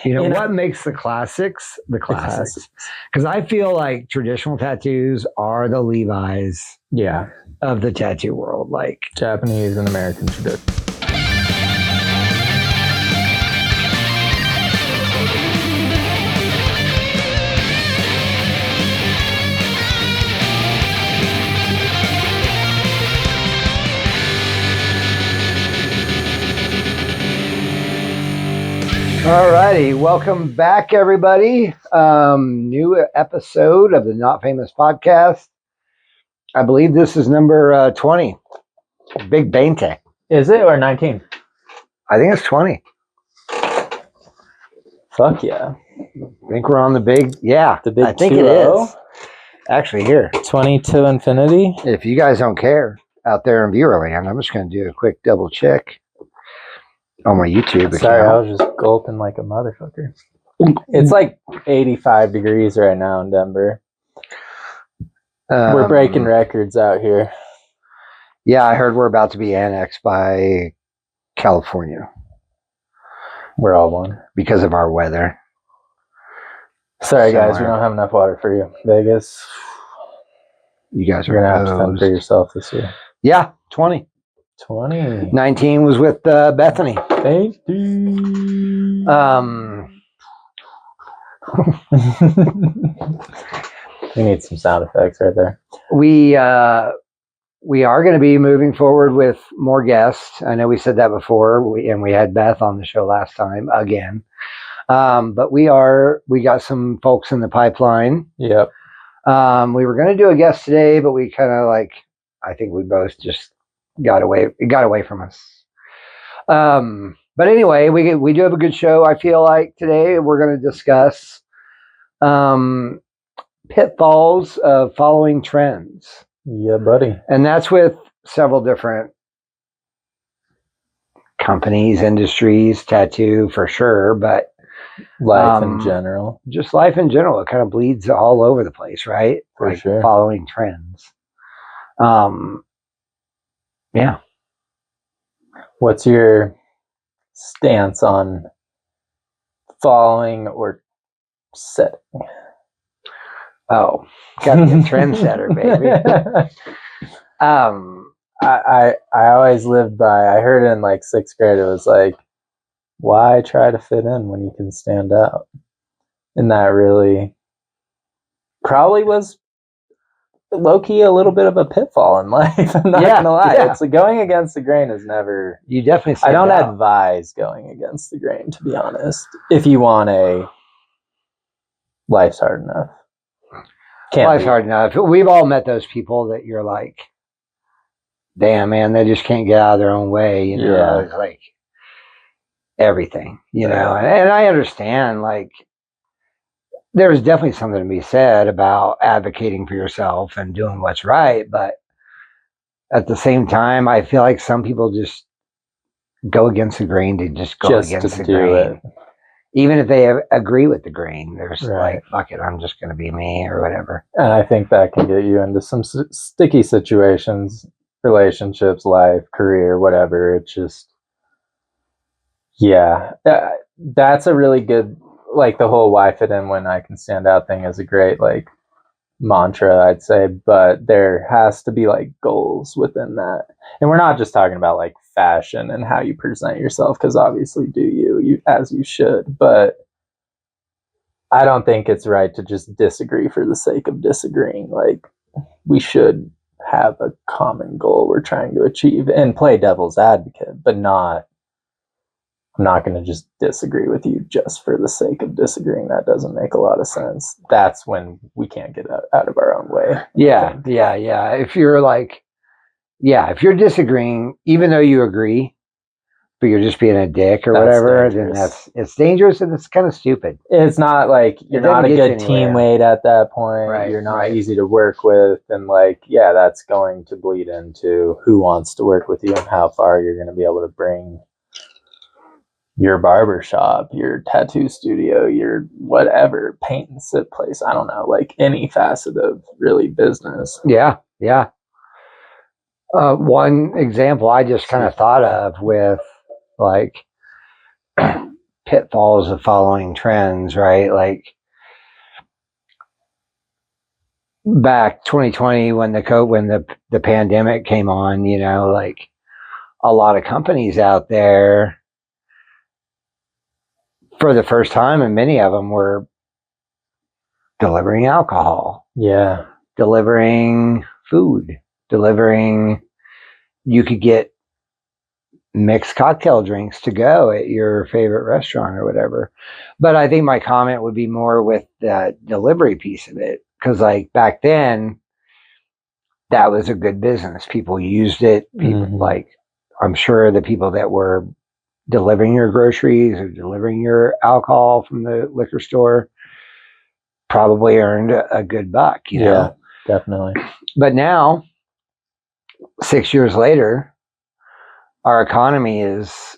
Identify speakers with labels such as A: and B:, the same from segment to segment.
A: You know, what makes the classics the classics? Because I feel like traditional tattoos are the Levi's of the tattoo world, like
B: Japanese and American tradition.
A: Alrighty, welcome back, everybody. New episode of the Not Famous podcast. I believe this is number 20. Big Bente.
B: Is it, or 19?
A: I think it's 20.
B: Fuck yeah.
A: I think we're on the big,
B: The big
A: I think
B: 2-0?
A: it is. Actually, here.
B: 20 to infinity?
A: If you guys don't care out there in viewer land, I'm just going to do a quick double check on my YouTube account.
B: Sorry, I was just gulping like a motherfucker. It's like 85 degrees right now in Denver. We're breaking records out here.
A: Yeah, I heard we're about to be annexed by California.
B: We're all one.
A: Because of our weather.
B: Sorry, guys, we don't have enough water for you. Vegas.
A: You guys are
B: going to have to fend for yourself this year.
A: Yeah, 20.
B: 20.
A: 19 was with Bethany.
B: Thank you. We need some sound effects right there.
A: We are going to be moving forward with more guests. I know we said that before, we had Beth on the show last time again. But we got some folks in the pipeline.
B: Yep.
A: We were going to do a guest today, but we kind of I think we both just got away from us. But anyway, we do have a good show. I feel like today we're going to discuss pitfalls of following trends.
B: Yeah, buddy.
A: And that's with several different companies, industries, tattoo for sure, but
B: life in general.
A: Just life in general. It kind of bleeds all over the place, right?
B: For sure.
A: Following trends. Yeah.
B: What's your stance on following or setting?
A: Oh, gotta be a trendsetter, baby.
B: I always lived by, I heard in like 6th grade, it was like, why try to fit in when you can stand out? And that really probably was low-key a little bit of a pitfall in life. I'm not gonna lie.
A: Yeah.
B: It's going against the grain is never.
A: You definitely.
B: I don't advise going against the grain, to be honest. If you want life's hard enough.
A: Life's hard enough. We've all met those people that you're like, damn, man, they just can't get out of their own way. You know,
B: Yeah.
A: It's like everything. You know, and I understand. Like, there's definitely something to be said about advocating for yourself and doing what's right, but at the same time, I feel like some people just go against the grain to just go against the grain. Even if they agree with the grain, there's like, fuck it, I'm just going to be me or whatever.
B: And I think that can get you into some sticky situations, relationships, life, career, whatever. It's just, that's a really good, like the whole why fit in when I can stand out thing is a great like mantra, I'd say, but there has to be like goals within that. And we're not just talking about like fashion and how you present yourself, because obviously do you as you should, but I don't think it's right to just disagree for the sake of disagreeing. Like, we should have a common goal we're trying to achieve and play devil's advocate, but I'm not going to just disagree with you just for the sake of disagreeing. That doesn't make a lot of sense. That's when we can't get out of our own way.
A: Yeah. If you're disagreeing, even though you agree, but you're just being a dick or whatever, then it's dangerous and it's kind of stupid.
B: It's not like you're not a good teammate at that point.
A: Right,
B: you're not easy to work with. And that's going to bleed into who wants to work with you and how far you're going to be able to bring your barbershop, your tattoo studio, your whatever, paint and sip place. I don't know, like any facet of really business.
A: Yeah. One example I just kind of thought of with like pitfalls of following trends, right? Like back 2020 when the pandemic came on, like a lot of companies out there for the first time, and many of them were delivering alcohol, delivering food, delivering, you could get mixed cocktail drinks to go at your favorite restaurant or whatever. But I think my comment would be more with the delivery piece of it, because like back then that was a good business. People used it. People like, I'm sure the people that were delivering your groceries or delivering your alcohol from the liquor store probably earned a good buck, you know?
B: Definitely.
A: But now, 6 years later, our economy is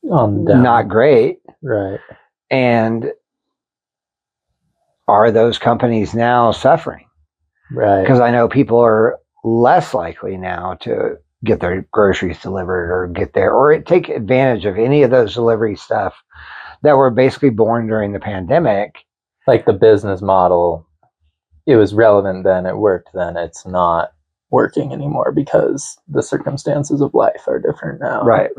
A: not great.
B: Right.
A: And are those companies now suffering?
B: Right.
A: Because I know people are less likely now to get their groceries delivered or take advantage of any of those delivery stuff that were basically born during the pandemic.
B: Like the business model, it was relevant then, it worked then, it's not working anymore because the circumstances of life are different now.
A: Right.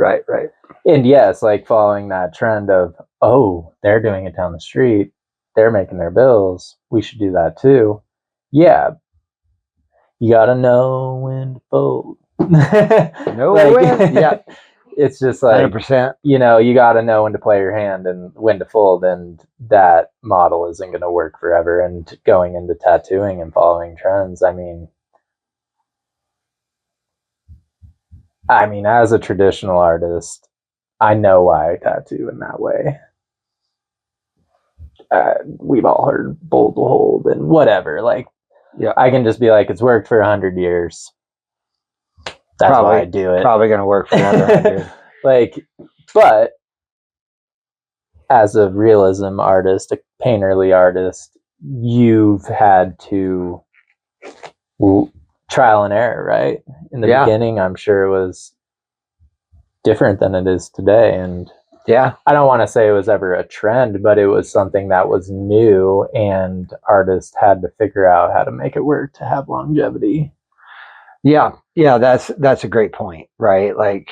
B: And yes, like following that trend of, oh, they're doing it down the street, they're making their bills, we should do that too. Yeah. You gotta know when to fold.
A: Yeah.
B: It's just like
A: 100%.
B: You gotta know when to play your hand and when to fold, and that model isn't gonna work forever. And going into tattooing and following trends, I mean, as a traditional artist, I know why I tattoo in that way. We've all heard bold to hold and whatever. Like, I can just be like, it's worked for 100 years. That's why I do it.
A: Probably going to work for another 100.
B: But as a realism artist, a painterly artist, you've had to trial and error, right? In the beginning, I'm sure it was different than it is today. And I don't want to say it was ever a trend, but it was something that was new, and artists had to figure out how to make it work to have longevity.
A: Yeah, that's a great point, right? Like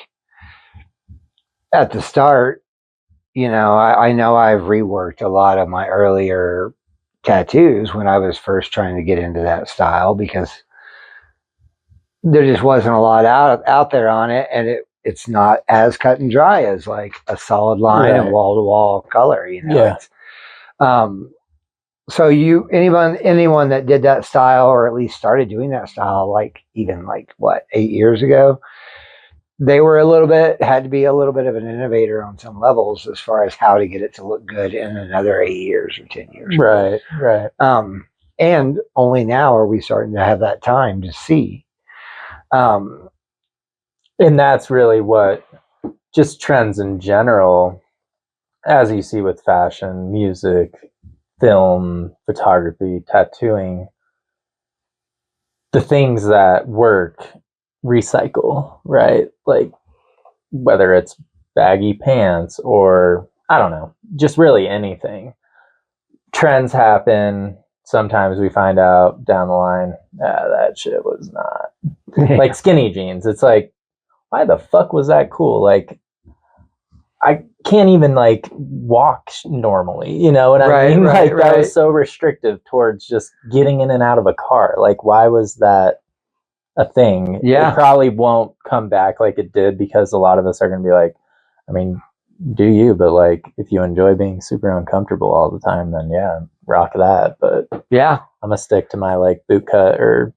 A: at the start, I know I've reworked a lot of my earlier tattoos when I was first trying to get into that style, because there just wasn't a lot out there on it, and it's not as cut and dry as like a solid line and wall-to-wall color, So anyone that did that style, or at least started doing that style, like even like 8 years ago, they were had to be a little bit of an innovator on some levels as far as how to get it to look good in another 8 years or 10 years.
B: Right.
A: And only now are we starting to have that time to see.
B: And that's really what just trends in general, as you see with fashion, music, film, photography, tattooing, the things that work recycle, right? Like whether it's baggy pants or I don't know, just really anything. Trends happen. Sometimes we find out down the line, that shit was not. Like skinny jeans. It's like, why the fuck was that cool? Like, I can't even like walk normally, you know what I mean? That was so restrictive towards just getting in and out of a car. Like, why was that a thing? It probably won't come back like it did, because a lot of us are going to be like, I mean, do you? But like, if you enjoy being super uncomfortable all the time, then rock that. But I'm gonna stick to my like boot cut or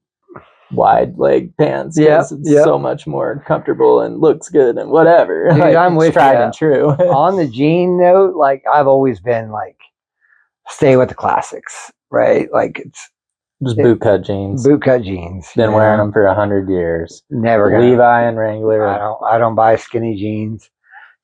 B: wide leg pants, because it's so much more comfortable and looks good and whatever.
A: Dude,
B: like,
A: I'm with
B: tried and true.
A: On the jean note, like I've always been like, stay with the classics, right? Like it's
B: just boot cut jeans.
A: Been
B: wearing them for 100 years.
A: Never gonna.
B: Levi and Wrangler.
A: I don't buy skinny jeans.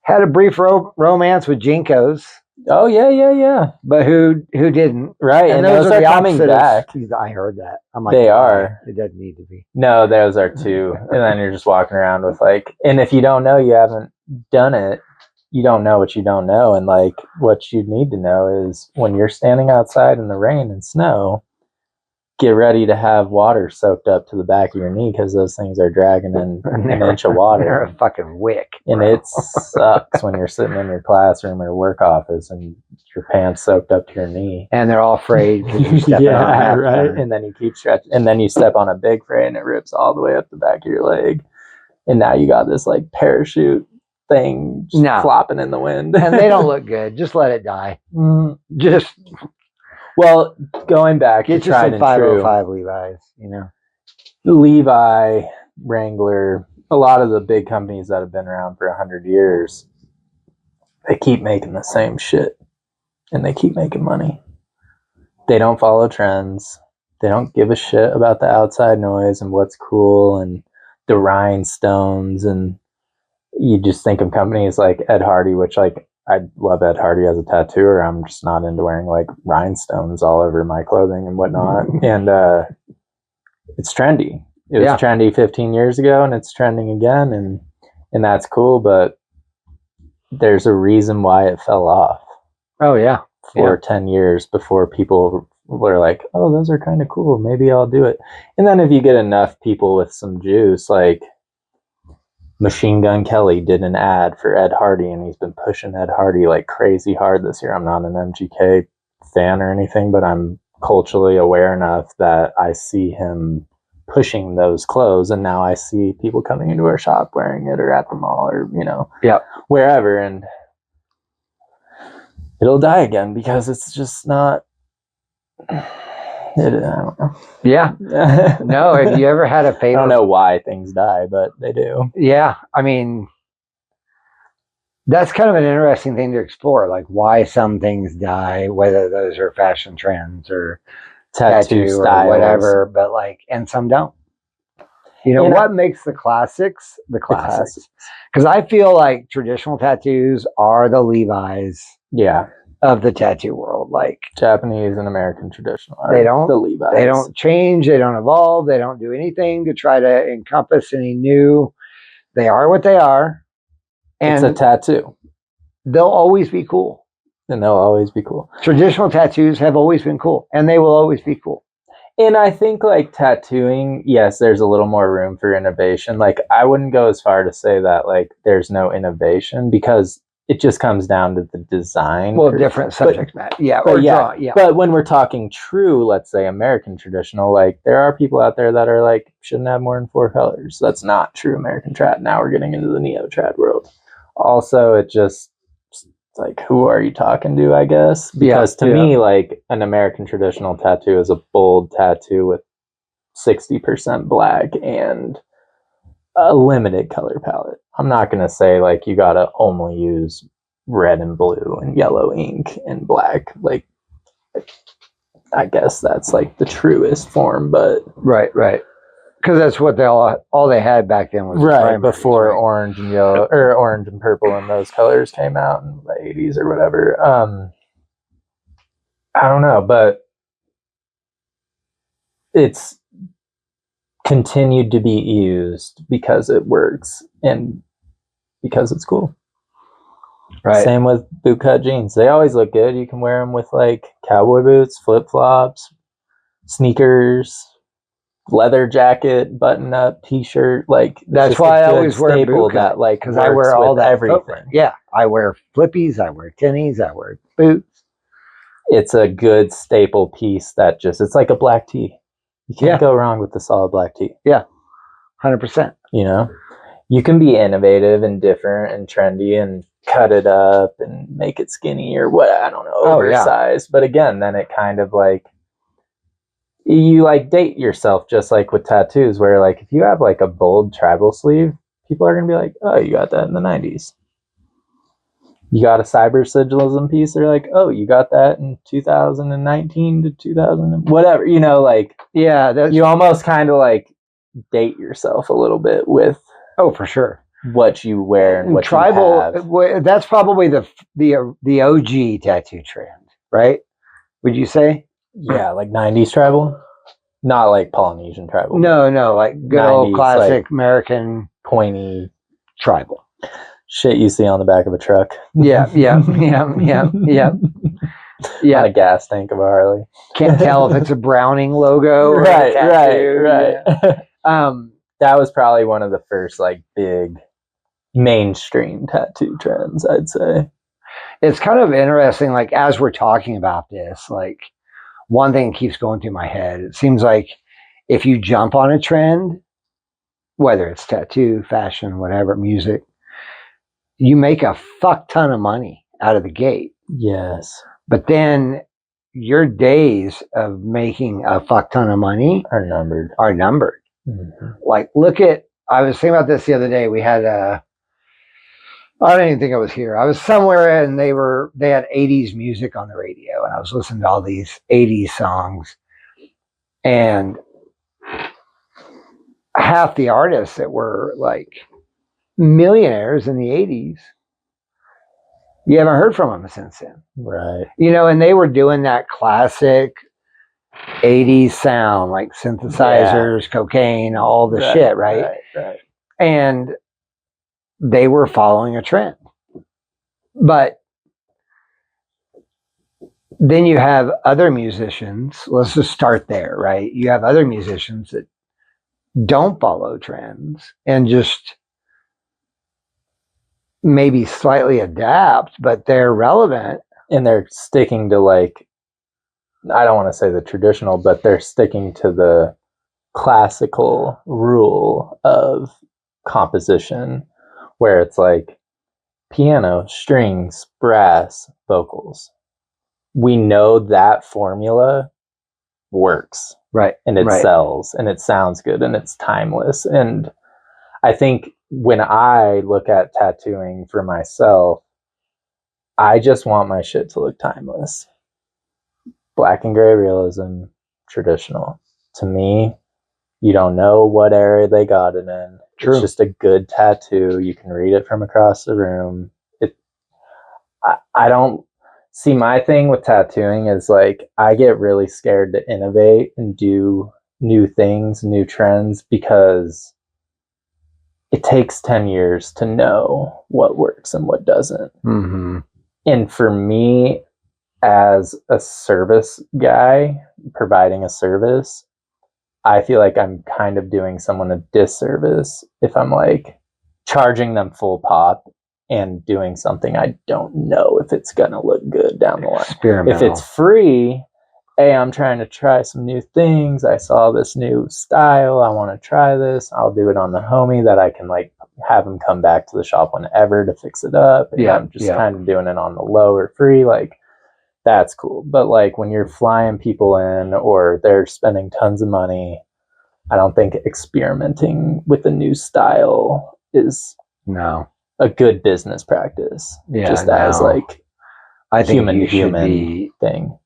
A: Had a brief romance with Jinkos.
B: Oh yeah.
A: But who didn't?
B: Right, and those are coming back.
A: I heard that. I'm like,
B: they are.
A: It doesn't need to be.
B: No, those are too. And then you're just walking around with like, and if you don't know, you haven't done it, you don't know what you don't know. And like what you need to know is when you're standing outside in the rain and snow, get ready to have water soaked up to the back of your knee because those things are dragging in an inch of water.
A: They're a fucking wick.
B: And it sucks when you're sitting in your classroom or work office and your pants soaked up to your knee.
A: And they're all frayed because you're stepping on
B: right. And then you keep stretching. And then you step on a big fray and it rips all the way up the back of your leg. And now you got this like parachute thing just flopping in the wind.
A: And they don't look good. Just let it die. Just...
B: Well, going back
A: get
B: to
A: you some 505 Levi's, you know.
B: Levi, Wrangler, a lot of the big companies that have been around for 100 years, they keep making the same shit and they keep making money. They don't follow trends. They don't give a shit about the outside noise and what's cool and the rhinestones. And you just think of companies like Ed Hardy, which like I love Ed Hardy as a tattooer. I'm just not into wearing like rhinestones all over my clothing and whatnot. And it's trendy. It was trendy 15 years ago and it's trending again. And that's cool. But there's a reason why it fell off.
A: Oh, yeah.
B: For 10 years before people were like, oh, those are kind of cool. Maybe I'll do it. And then if you get enough people with some juice, like Machine Gun Kelly did an ad for Ed Hardy, and he's been pushing Ed Hardy like crazy hard this year. I'm not an MGK fan or anything, but I'm culturally aware enough that I see him pushing those clothes, and now I see people coming into our shop wearing it or at the mall or, you know, wherever, and it'll die again because it's just not... I don't know.
A: Yeah. No, have you ever had a favorite?
B: I don't know why things die, but they do.
A: Yeah. I mean, that's kind of an interesting thing to explore, like why some things die, whether those are fashion trends or tattoo styles or whatever, but like, and some don't. You know, what makes the classics the classics? Because I feel like traditional tattoos are the Levi's. Of the tattoo world, like
B: Japanese and American traditional.
A: They don't.
B: The Levi's.
A: They don't change. They don't evolve. They don't do anything to try to encompass any new. They are what they are, and
B: it's a tattoo.
A: They'll always be cool.
B: And they'll always be cool.
A: Traditional tattoos have always been cool, and they will always be cool.
B: And I think like tattooing, yes, there's a little more room for innovation. Like I wouldn't go as far to say that like there's no innovation because it just comes down to the design.
A: Well, different subject matter. Yeah.
B: But when we're talking true, let's say American traditional, like there are people out there that are like, shouldn't have more than 4 colors. That's not true American trad. Now we're getting into the neo trad world. Also, it just like, who are you talking to, I guess? Because to me, like an American traditional tattoo is a bold tattoo with 60% black and a limited color palette. I'm not going to say like you got to only use red and blue and yellow ink and black. Like, I guess that's like the truest form, but
A: right. Because that's what they all they had back then was
B: before orange and yellow or orange and purple and those colors came out in the 80s or whatever. I don't know, but it's continued to be used because it works and because it's cool. Right. Same with bootcut jeans. They always look good. You can wear them with like cowboy boots, flip-flops, sneakers, leather jacket, button-up t-shirt. Like
A: that's why I always wear bootcut,
B: that like
A: because I wear all that
B: everything.
A: Footwear. Yeah, I wear flippies, I wear tennies, I wear boots.
B: It's a good staple piece that just it's like a black tee. You can't go wrong with the solid black tee.
A: Yeah, 100%.
B: You know, you can be innovative and different and trendy and cut it up and make it skinny or what, I don't know, oversized. But again, then it kind of like, you like date yourself just like with tattoos where like if you have like a bold tribal sleeve, people are going to be like, oh, you got that in the 90s. You got a cyber sigilism piece, they're like, oh, you got that in 2019 to 2000, whatever, you know, like, you almost kind of like date yourself a little bit with,
A: for sure,
B: what you wear and what
A: tribal,
B: you have.
A: That's probably the OG tattoo trend, right? Would you say?
B: Yeah, like 90s tribal, not like Polynesian tribal.
A: No, like good old classic like American
B: pointy
A: tribal.
B: shit you see on the back of a truck.
A: Yeah.
B: On a gas tank of a Harley.
A: Can't tell if it's a Browning logo or a tattoo.
B: Right.
A: Yeah.
B: That was probably one of the first like big mainstream tattoo trends, I'd say.
A: It's kind of interesting, like as we're talking about this, like one thing keeps going through my head. It seems like if you jump on a trend, whether it's tattoo, fashion, whatever, music, you make a fuck ton of money out of the gate.
B: Yes.
A: But then your days of making a fuck ton of money
B: are numbered.
A: Mm-hmm. Like, I was thinking about this the other day. We had I don't even think I was here. I was somewhere and they had 80s music on the radio, and I was listening to all these 80s songs, and half the artists that were like millionaires in the 80s, you haven't heard from them since then.
B: Right.
A: And they were doing that classic 80s sound, like synthesizers, cocaine, all the shit, right? And they were following a trend. But then you have other musicians, let's just start there, right? You have other musicians that don't follow trends and just maybe slightly adapt, but they're relevant.
B: And they're sticking to, like, I don't want to say the traditional, but they're sticking to the classical rule of composition, where it's like piano, strings, brass, vocals. We know that formula works.
A: Right.
B: And it sells and it sounds good and it's timeless. And I think when I look at tattooing for myself, I just want my shit to look timeless. Black and gray realism, traditional. To me, you don't know what era they got it in. True. It's just a good tattoo. You can read it from across the room. I don't see, my thing with tattooing is like I get really scared to innovate and do new things, new trends, because it takes 10 years to know what works and what doesn't.
A: Mm-hmm.
B: And for me, as a service guy providing a service, I feel like I'm kind of doing someone a disservice if I'm like charging them full pop and doing something I don't know if it's gonna look good down the line. If it's free, hey, I'm trying to try some new things. I saw this new style. I want to try this. I'll do it on the homie that I can like have him come back to the shop whenever to fix it up. And I'm just kind of doing it on the low or free. Like, that's cool. But like when you're flying people in or they're spending tons of money, I don't think experimenting with a new style is a good business practice. As like
A: I think
B: human thing.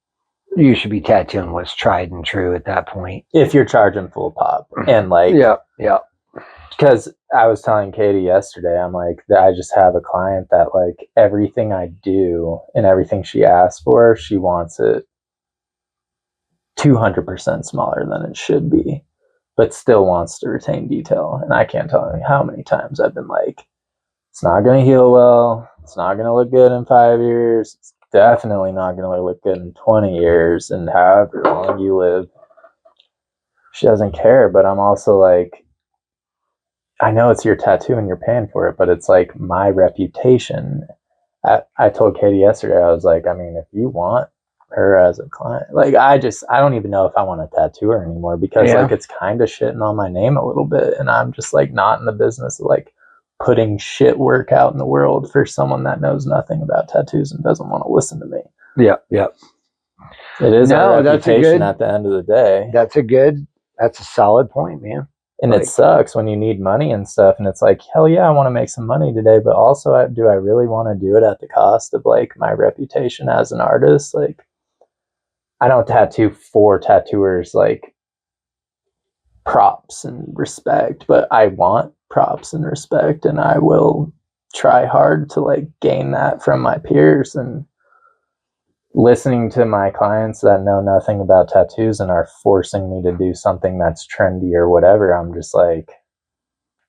A: You should be tattooing what's tried and true at that point.
B: If you're charging full pop. And like, because I was telling Katie yesterday, I'm like, I just have a client that like everything I do and everything she asks for, she wants it 200% smaller than it should be, but still wants to retain detail. And I can't tell you how many times I've been like, it's not going to heal well. It's not going to look good in 5 years. It's definitely not going to look good in 20 years and however long you live. She doesn't care, but I'm also like, I know it's your tattoo and you're paying for it, but it's like my reputation. I told Katie yesterday, I was like, I mean, if you want her as a client, like I don't even know if I want to tattoo her anymore because like it's kind of shitting on my name a little bit, and I'm just like not in the business of like putting shit work out in the world for someone that knows nothing about tattoos and doesn't want to listen to me. It is our reputation at the end of the day.
A: That's a solid point, man.
B: And like, it sucks when you need money and stuff, and it's like, hell yeah, I want to make some money today, but also do I really want to do it at the cost of like my reputation as an artist? Like, I don't tattoo for tattooers like props and respect, but I want props and respect, and I will try hard to like gain that from my peers. And listening to my clients that know nothing about tattoos and are forcing me to do something that's trendy or whatever, I'm just like,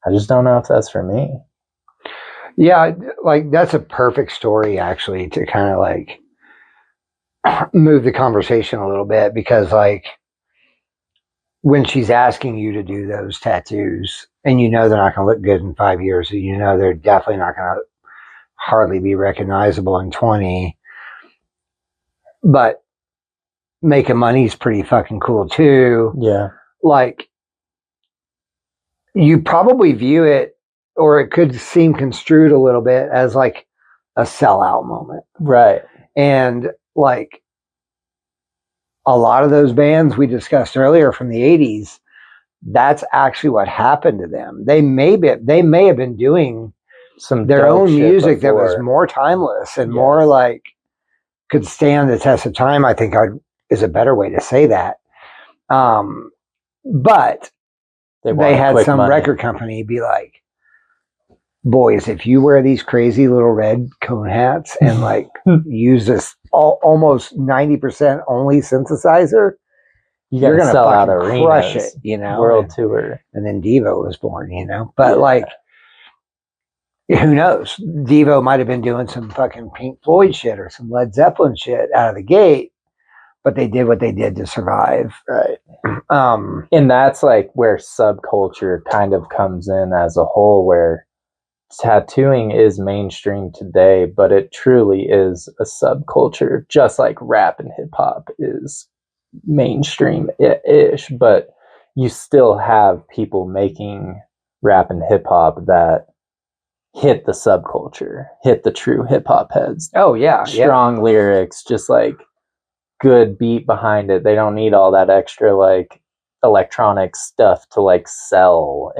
B: I just don't know if that's for me.
A: Yeah, like that's a perfect story actually to kind of like move the conversation a little bit because like when she's asking you to do those tattoos and you know they're not going to look good in 5 years, so you know they're definitely not going to hardly be recognizable in 20, but making money is pretty fucking cool too.
B: Yeah.
A: Like you probably view it, or it could seem construed a little bit as like a sellout moment.
B: Right.
A: And like a lot of those bands we discussed earlier from the 80s, that's actually what happened to them. They may have been doing
B: Some
A: their
B: dope
A: own
B: shit
A: music that was
B: before.
A: more timeless and
B: Yes.
A: more like could stand the test of time. I think is a better way to say that. But they had some
B: money.
A: record company be like, boys, if you wear these crazy little red cone hats and like use this almost 90% only synthesizer, you're gonna
B: sell out
A: fucking
B: arenas,
A: crush it, you know.
B: World tour.
A: And then Devo was born, you know. But like, who knows? Devo might have been doing some fucking Pink Floyd shit or some Led Zeppelin shit out of the gate, but they did what they did to survive.
B: Right. And that's like where subculture kind of comes in as a whole, where tattooing is mainstream today, but it truly is a subculture, just like rap and hip hop is mainstream-ish, but you still have people making rap and hip hop that hit the subculture, hit the true hip hop heads.
A: Oh yeah,
B: strong lyrics, just like good beat behind it. They don't need all that extra like electronic stuff to like sell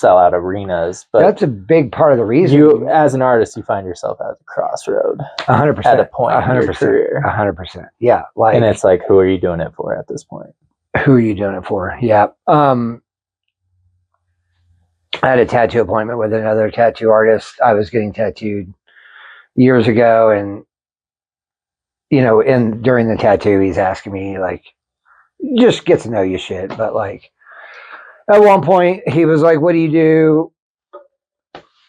B: out arenas. But
A: that's a big part of the reason.
B: You, as an artist, you find yourself at a crossroad,
A: 100%,
B: at a point
A: 100%,
B: in your career,
A: 100%. Yeah, like,
B: and it's like, who are you doing it for at this point?
A: Who are you doing it for? Yeah. I had a tattoo appointment with another tattoo artist. I was getting tattooed years ago, and you know, during the tattoo, he's asking me like, just get to know you shit. But like, at one point, he was like, "What do you do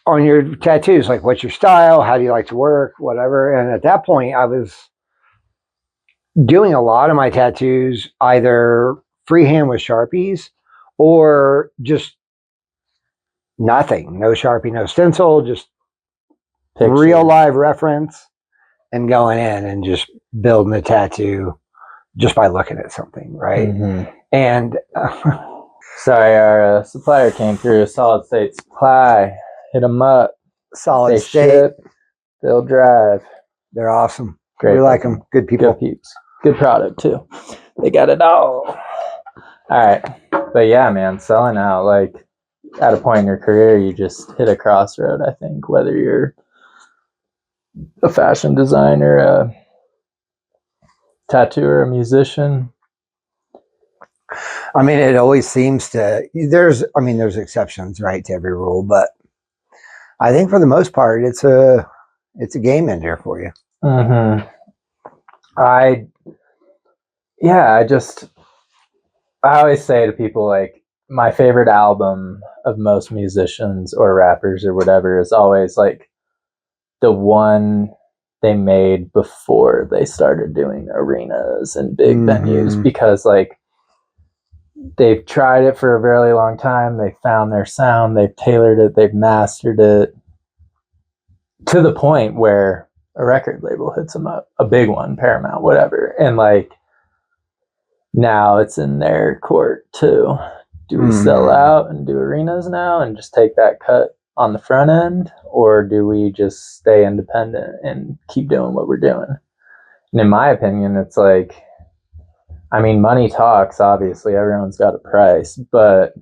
A: on your tattoos? Like, what's your style? How do you like to work? Whatever." And at that point, I was doing a lot of my tattoos either freehand with Sharpies or just nothing. No Sharpie, no stencil, just
B: Picture.
A: Real live reference and going in and just building a tattoo just by looking at something, right?
B: Mm-hmm.
A: And
B: sorry, our supplier came through. Solid State Supply. Hit them up.
A: Solid
B: They
A: State.
B: ship, they'll drive.
A: They're awesome.
B: Great.
A: We like them. Good people.
B: Good peeps. Good product too. They got it all. All right. But yeah, man, selling out, like at a point in your career, you just hit a crossroad, I think, whether you're a fashion designer, a tattooer, a musician.
A: I mean, it always seems to, there's exceptions, right, to every rule, but I think for the most part, it's a game ender for you.
B: Mm-hmm. I always say to people, like, my favorite album of most musicians or rappers or whatever is always like the one they made before they started doing arenas and big venues, because like they've tried it for a very long time. They found their sound, they've tailored it, they've mastered it to the point where a record label hits them up, a big one, Paramount, whatever. And like, now it's in their court to do we sell out and do arenas now and just take that cut on the front end, or do we just stay independent and keep doing what we're doing? And in my opinion, it's like, I mean, money talks, obviously, everyone's got a price, but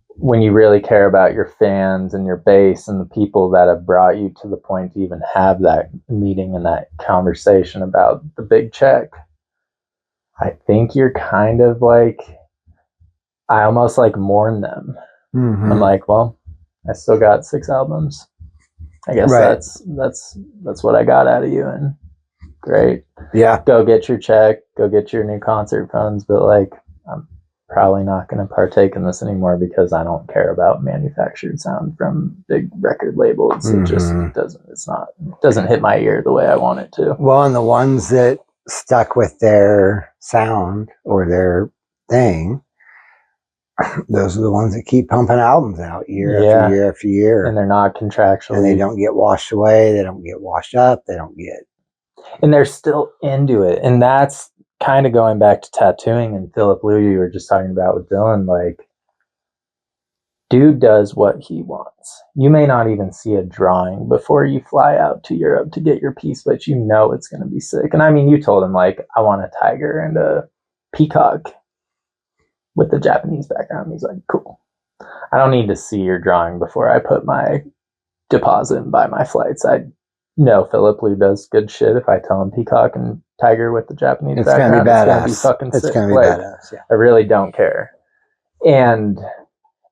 B: when you really care about your fans and your base and the people that have brought you to the point to even have that meeting and that conversation about the big check, I think you're kind of like, I almost like mourn them. I'm like, well, I still got 6 albums. I guess that's what I got out of you, and great.
A: Yeah.
B: Go get your check, go get your new concert funds, but like, I'm probably not going to partake in this anymore because I don't care about manufactured sound from big record labels. It just doesn't hit my ear the way I want it to.
A: Well, and the ones that stuck with their sound or their thing, those are the ones that keep pumping albums out year after year after year.
B: And they're not contractually.
A: And they don't get washed away. They don't get washed up. They don't get.
B: And they're still into it. And that's kind of going back to tattooing and Philip Liu you were just talking about with Dylan. Like, dude does what he wants. You may not even see a drawing before you fly out to Europe to get your piece, but you know it's going to be sick. And I mean, you told him, like, I want a tiger and a peacock with the Japanese background. He's like, cool. I don't need to see your drawing before I put my deposit and buy my flights. I know Philip Liu does good shit. If I tell him peacock and tiger with the Japanese background,
A: it's gonna be
B: fucking sick.
A: It's gonna be badass. Yeah.
B: I really don't care. And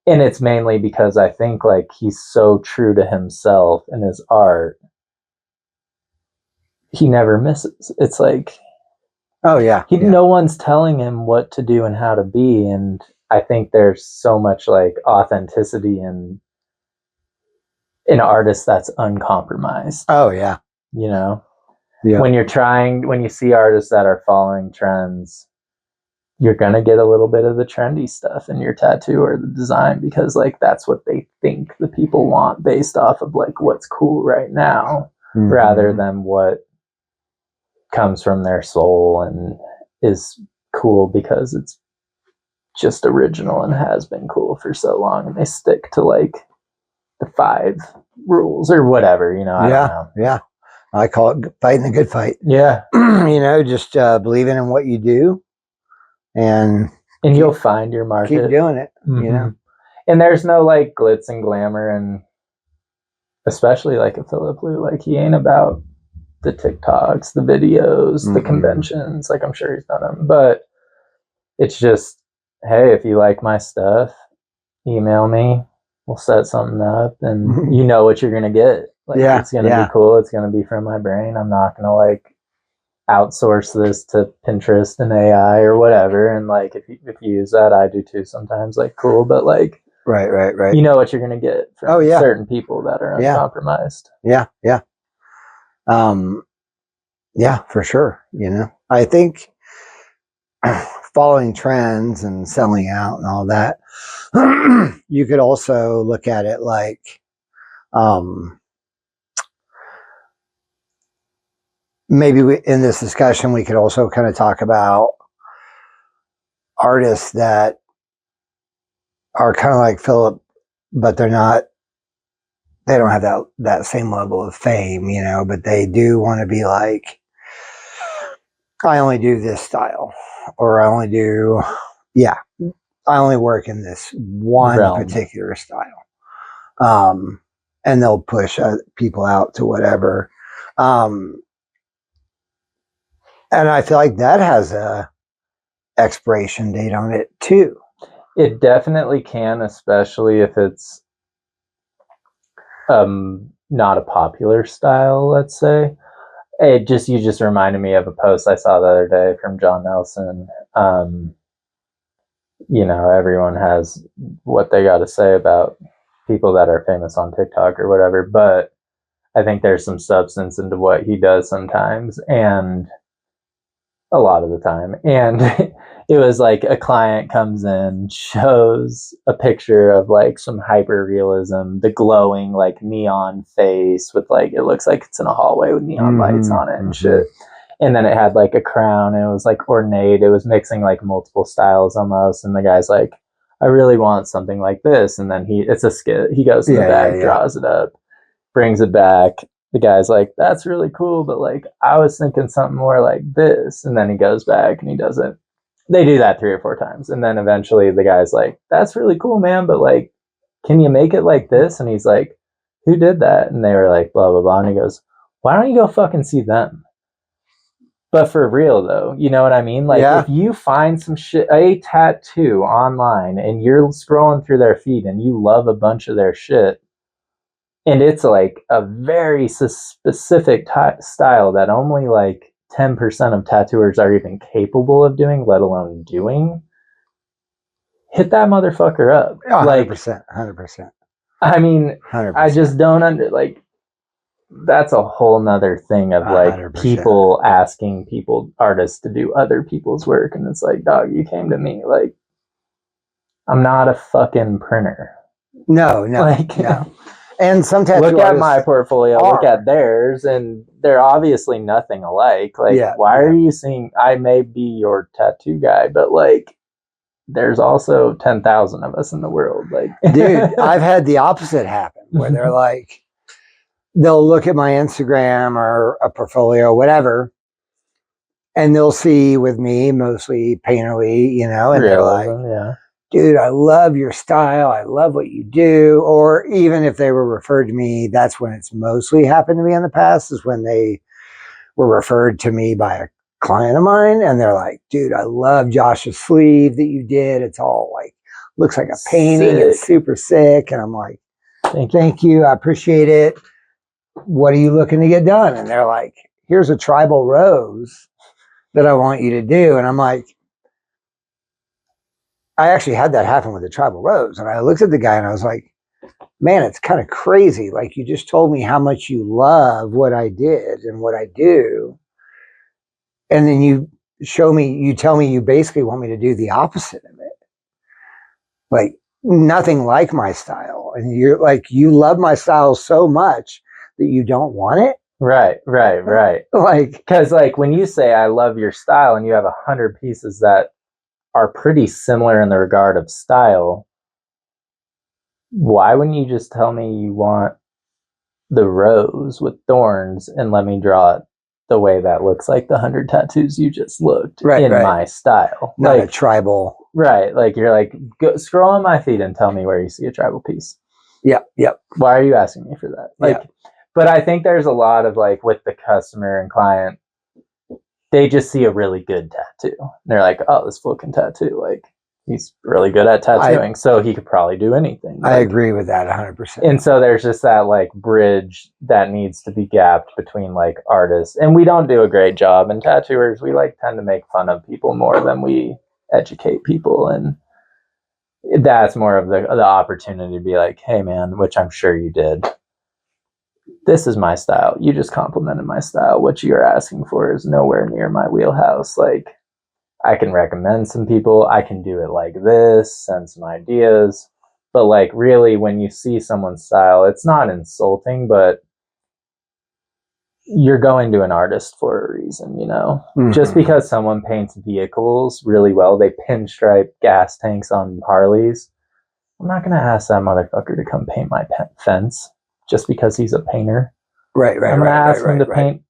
B: it's mainly because I think, like, he's so true to himself and his art. He never misses. It's like,
A: oh yeah,
B: no one's telling him what to do and how to be. And I think there's so much like authenticity in an artist that's uncompromised.
A: Oh yeah.
B: You know, when you see artists that are following trends, you're going to get a little bit of the trendy stuff in your tattoo or the design because, like, that's what they think the people want based off of, like, what's cool right now, rather than what comes from their soul and is cool because it's just original and has been cool for so long, and they stick to, like, the 5 rules or whatever, you know. I don't know.
A: Yeah. I call it fighting the good fight.
B: Yeah.
A: You know, just believing in what you do. And
B: you'll find your market.
A: Keep doing it, you know.
B: And there's no, like, glitz and glamour, and especially, like, a Philip Liu, like, he ain't about the TikToks, the videos, the conventions. Like, I'm sure he's done them, but it's just, hey, if you like my stuff, email me. We'll set something up, and you know what you're gonna get. Like, it's gonna be cool. It's gonna be from my brain. I'm not gonna, like, outsource this to Pinterest and AI or whatever. And, like, if you use that, I do too sometimes. Like, cool, but, like,
A: right.
B: You know what you're gonna get from certain people that are uncompromised.
A: Yeah. Yeah, for sure. You know, I think following trends and selling out and all that, you could also look at it like, maybe in this discussion, we could also kind of talk about artists that are kind of like Philip, but they don't have that same level of fame, you know, but they do want to be like, I only do this style, or I only work in this one particular style. And they'll push people out to whatever. And I feel like that has a expiration date on it too.
B: It definitely can, especially if it's not a popular style, let's say. You just reminded me of a post I saw the other day from John Nelson. You know, everyone has what they got to say about people that are famous on TikTok or whatever, but I think there's some substance into what he does sometimes, and a lot of the time. And it was like a client comes in, shows a picture of, like, some hyper realism, the glowing, like, neon face with, like, it looks like it's in a hallway with neon lights on it and shit. And then it had, like, a crown, and it was, like, ornate. It was mixing, like, multiple styles almost. And the guy's like, I really want something like this. And then it's a skit. He goes to the bag, draws it up, brings it back. The guy's like, that's really cool, but, like, I was thinking something more like this. And then he goes back and he does it. They do that 3 or 4 times. And then eventually the guy's like, that's really cool, man, but, like, can you make it like this? And he's like, who did that? And they were like, blah, blah, blah. And he goes, why don't you go fucking see them? But for real, though, you know what I mean? Like, if you find some shit, a tattoo online, and you're scrolling through their feed and you love a bunch of their shit, and it's, like, a very specific style that only, like, 10% of tattooers are even capable of doing, let alone doing, hit that motherfucker up.
A: 100%, 100%.
B: I mean,
A: 100%.
B: I just don't that's a whole nother thing of
A: 100%.
B: people asking artists to do other people's work. And it's like, dog, you came to me. Like, I'm not a fucking printer.
A: No. And some tattoo
B: look at my portfolio, look at theirs, and they're obviously nothing alike. Like, why are you seeing, I may be your tattoo guy, but like, there's also 10,000 of us in the world. Like,
A: dude, I've had the opposite happen where they're like, they'll look at my Instagram or a portfolio, whatever, and they'll see with me mostly painterly, you know, and they're like, dude, I love your style. I love what you do. Or even if they were referred to me, that's when it's mostly happened to me in the past, is when they were referred to me by a client of mine. And they're like, dude, I love Josh's sleeve that you did. It's all like, looks like a painting. Sick. It's super sick. And I'm like, thank you. I appreciate it. What are you looking to get done? And they're like, here's a tribal rose that I want you to do. And I'm like, I actually had that happen with the tribal rose. And I looked at the guy and I was like, man, it's kind of crazy. Like, you just told me how much you love what I did and what I do. And then you tell me you basically want me to do the opposite of it. Like, nothing like my style. And you're like, you love my style so much that you don't want it.
B: Right.
A: Like,
B: because like when you say I love your style and you have 100 pieces that are pretty similar in the regard of style, why wouldn't you just tell me you want the rose with thorns and let me draw it the way that looks like the 100 tattoos you just looked in my style?
A: Not like a tribal.
B: Right. Like, you're like, go scroll on my feed and tell me where you see a tribal piece.
A: Yep.
B: Why are you asking me for that? Like, but I think there's a lot of like with the customer and client, they just see a really good tattoo. And they're like, oh, this fucking tattoo, like, he's really good at tattooing, so he could probably do anything.
A: I agree with that 100%.
B: And so there's just that like bridge that needs to be gapped between like artists, and we don't do a great job. And tattooers, we like tend to make fun of people more than we educate people, and that's more of the opportunity to be like, hey man, which I'm sure you did, this is my style, you just complimented my style, what you're asking for is nowhere near my wheelhouse. Like, I can recommend some people, I can do it like this, send some ideas, but like really when you see someone's style, it's not insulting, but you're going to an artist for a reason, you know. Just because someone paints vehicles really well, they pinstripe gas tanks on Harleys, I'm not going to ask that motherfucker to come paint my fence just because he's a painter.
A: Right.
B: I'm going to ask him to paint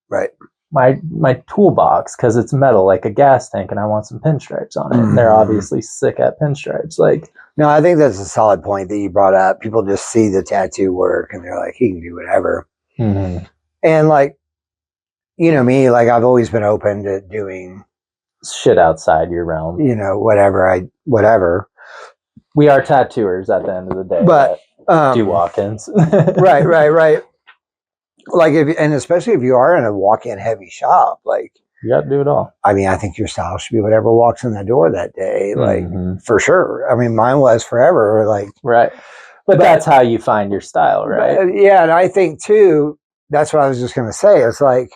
B: my toolbox because it's metal like a gas tank and I want some pinstripes on it. And they're obviously sick at pinstripes. Like,
A: no, I think that's a solid point that you brought up. People just see the tattoo work and they're like, he can do whatever. And like, you know me, like I've always been open to doing
B: shit outside your realm.
A: You know, whatever.
B: We are tattooers at the end of the day,
A: but
B: do walk-ins.
A: right. Like, and especially if you are in a walk-in heavy shop, like,
B: you got to do it all.
A: I mean, I think your style should be whatever walks in the door that day, like for sure. I mean, mine was forever, like
B: but that's how you find your style, right?
A: Yeah, and I think too, that's what I was just going to say. It's like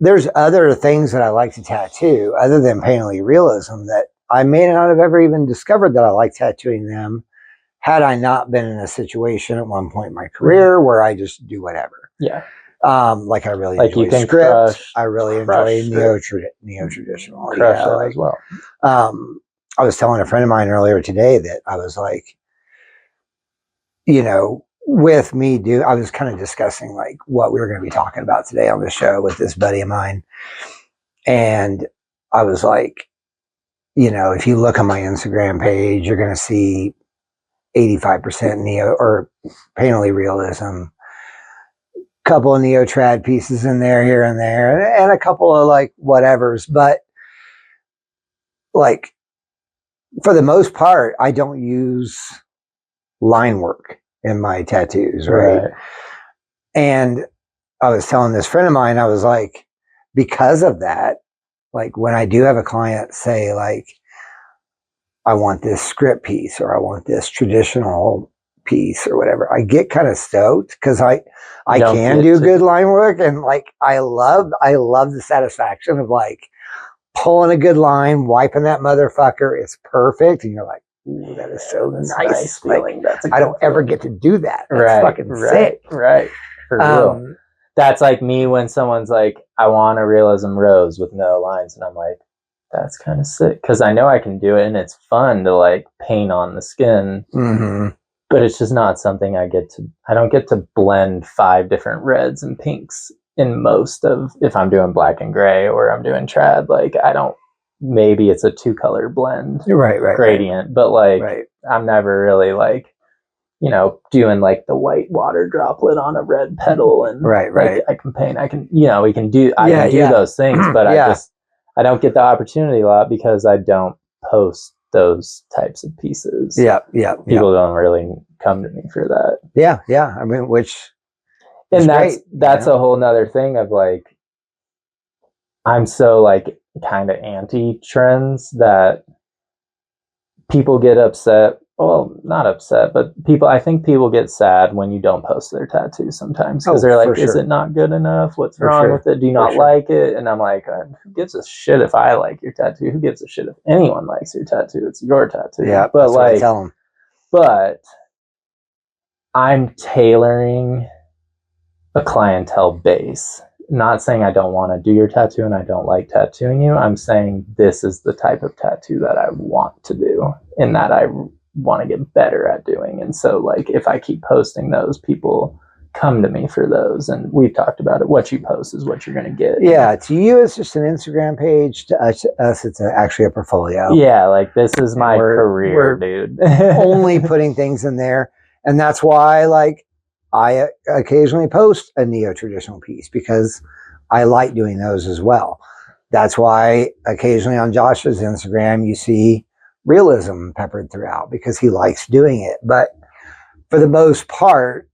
A: there's other things that I like to tattoo other than painterly realism that I may not have ever even discovered that I like tattooing them had I not been in a situation at one point in my career where I just do whatever.
B: Yeah.
A: Like I really enjoy script. I really enjoy neo-traditional.
B: As well.
A: I was telling a friend of mine earlier today that I was like, you know, with me I was kind of discussing like what we were going to be talking about today on the show with this buddy of mine. And I was like, you know, if you look on my Instagram page, you're going to see 85% neo or painterly realism, couple of neo trad pieces in there here and there, and a couple of like whatevers, but like for the most part I don't use line work in my tattoos, right? And I was telling this friend of mine, I was like, because of that, like when I do have a client say like, I want this script piece or I want this traditional piece or whatever, I get kind of stoked because I can do good line work, and like I love the satisfaction of like pulling a good line, wiping that motherfucker. It's perfect, and you're like, ooh, that is so nice feeling.
B: That's
A: I don't ever get to do that. That's fucking sick.
B: Right. For real. That's like me when someone's like, I want a realism rose with no lines, and I'm like, that's kind of sick because I know I can do it, and it's fun to like paint on the skin.
A: Mm-hmm.
B: But it's just not something I don't get to blend 5 different reds and pinks in most of, if I'm doing black and gray or I'm doing trad, like I don't, maybe it's a 2-color blend gradient, but like I'm never really like, doing like the white water droplet on a red petal and like I can paint, I can do those things, but I don't get the opportunity a lot because I don't post those types of pieces. People don't really come to me for that.
A: I mean,
B: and that's a whole nother thing of like, I'm so like kind of anti trends that people get upset. Well, not upset, but I think people get sad when you don't post their tattoo sometimes because they're like, is it not good enough? What's wrong with it? Do you not like it? And I'm like, who gives a shit if I like your tattoo? Who gives a shit if anyone likes your tattoo? It's your tattoo.
A: Yeah,
B: but
A: that's what I tell them.
B: But I'm tailoring a clientele base. Not saying I don't want to do your tattoo and I don't like tattooing you. I'm saying this is the type of tattoo that I want to do and that I want to get better at doing. And so like if I keep posting those, people come to me for those, and we've talked about it. What you post is what you're going to get.
A: Yeah, to you it's just an Instagram page. To us it's actually a portfolio.
B: Yeah, like this is my career, dude.
A: Only putting things in there, and that's why like I occasionally post a neo-traditional piece because I like doing those as well. That's why occasionally on Josh's Instagram you see realism peppered throughout because he likes doing it. But for the most part,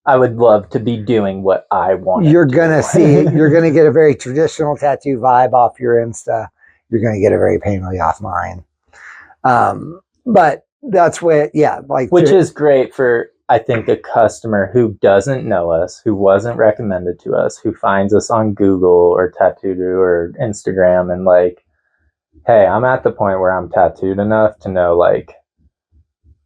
B: I would love to be doing what I want.
A: You're going to get a very traditional tattoo vibe off your Insta. You're going to get a very painterly off mine. But that's what, which
B: is great for, I think, a customer who doesn't know us, who wasn't recommended to us, who finds us on Google or Tattoo or Instagram and like, hey, I'm at the point where I'm tattooed enough to know like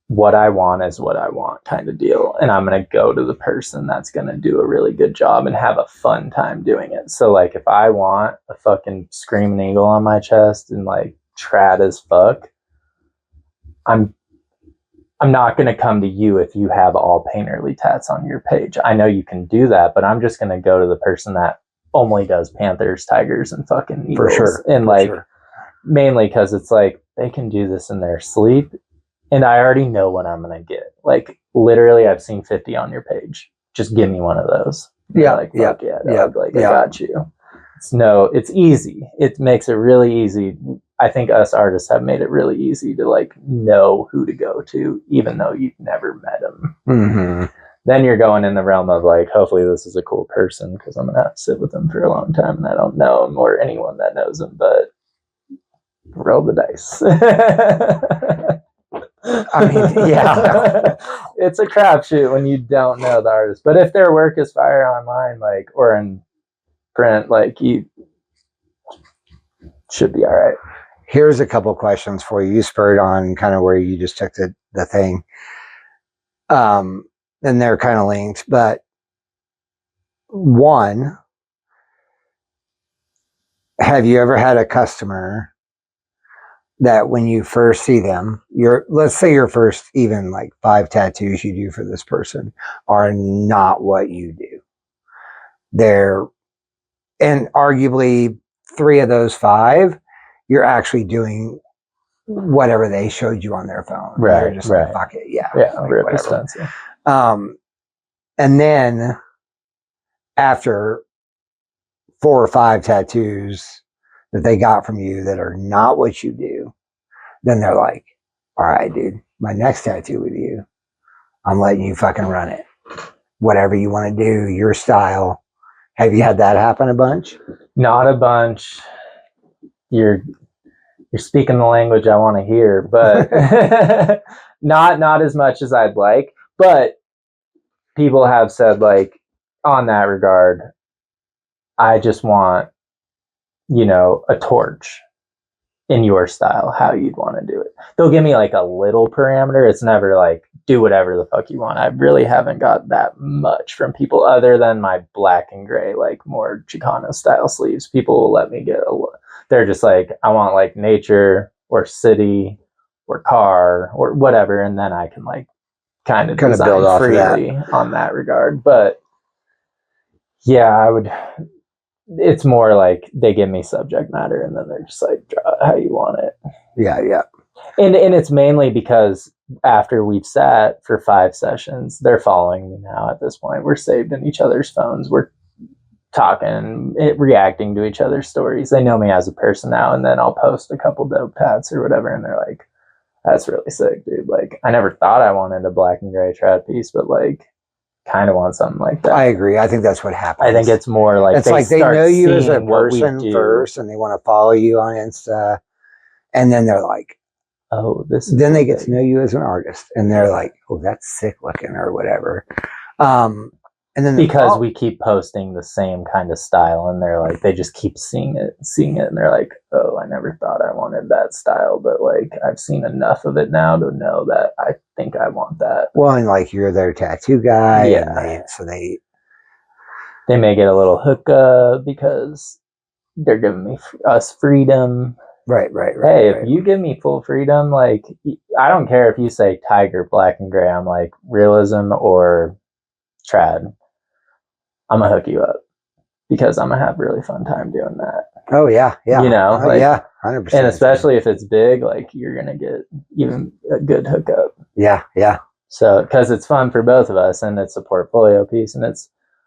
B: what I want is what I want kind of deal. And I'm going to go to the person that's going to do a really good job and have a fun time doing it. So like if I want a fucking screaming eagle on my chest and like trad as fuck, I'm not going to come to you if you have all painterly tats on your page. I know you can do that, but I'm just going to go to the person that only does panthers, tigers, and fucking eagles.
A: For sure.
B: And mainly because it's like they can do this in their sleep. And I already know what I'm going to get. Like, literally, I've seen 50 on your page. Just give me one of those.
A: Yeah.
B: Like, fuck I got you. It's easy. It makes it really easy. I think us artists have made it really easy to, like, know who to go to, even though you've never met them.
A: Mm-hmm.
B: Then you're going in the realm of, like, hopefully this is a cool person because I'm going to have to sit with them for a long time and I don't know them or anyone that knows them, but roll the dice.
A: I mean, yeah.
B: It's a crapshoot when you don't know the artist. But if their work is fire online, like, or in print, like, you should be all right.
A: Here's a couple questions for you. You spurred on kind of where you just took the thing. And they're kind of linked, but one, have you ever had a customer that when you first see them, let's say your first even like 5 tattoos you do for this person are not what you do. And arguably 3 of those 5, you're actually doing whatever they showed you on their phone.
B: Right.
A: You're just like, fuck it. Yeah.
B: Like,
A: whatever. And then after 4 or 5 tattoos that they got from you that are not what you do, then they're like, all right, dude, my next tattoo with you, I'm letting you fucking run it. Whatever you want to do, your style. Have you had that happen a bunch?
B: Not a bunch. you're speaking the language I want to hear, but not as much as I'd like. But people have said, like, on that regard, I just want, a torch in your style, how you'd want to do it. They'll give me like a little parameter. It's never like, do whatever the fuck you want. I really haven't got that much from people other than my black and gray, like more Chicano style sleeves. People will let me get they're just like, I want like nature or city or car or whatever. And then I can like kind of
A: build off
B: freely
A: of that.
B: on that regard. But yeah, it's more like they give me subject matter and then they're just like, draw how you want it.
A: Yeah.
B: And it's mainly because after we've sat for 5 sessions, they're following me now at this point. We're saved in each other's phones. We're talking, reacting to each other's stories. They know me as a person now, and then I'll post a couple dope tats or whatever, and they're like, that's really sick, dude. Like, I never thought I wanted a black and gray trad piece, but like, kind of want something like that.
A: I agree. I think that's what happens.
B: I think it's more like
A: it's like they know you as a person first, and they want to follow you on Insta, and then they're like,
B: oh, this.
A: Then they get to know you as an artist, and they're like, oh, that's sick looking or whatever. And then
B: because we keep posting the same kind of style, and they're like, they just keep seeing it, and they're like, oh, I never thought I wanted that style, but like I've seen enough of it now to know that I think I want that.
A: Well, and like you're their tattoo guy, and so they
B: may get a little hookup because they're giving us freedom.
A: Right.
B: Hey, if you give me full freedom, like, I don't care if you say tiger, black and gray. I'm like, realism or trad, I'm gonna hook you up because I'm gonna have a really fun time doing that.
A: Oh yeah.
B: Like,
A: 100%.
B: And especially if it's big, like, you're gonna get even a good hookup.
A: Yeah.
B: So, because it's fun for both of us, and it's a portfolio piece, and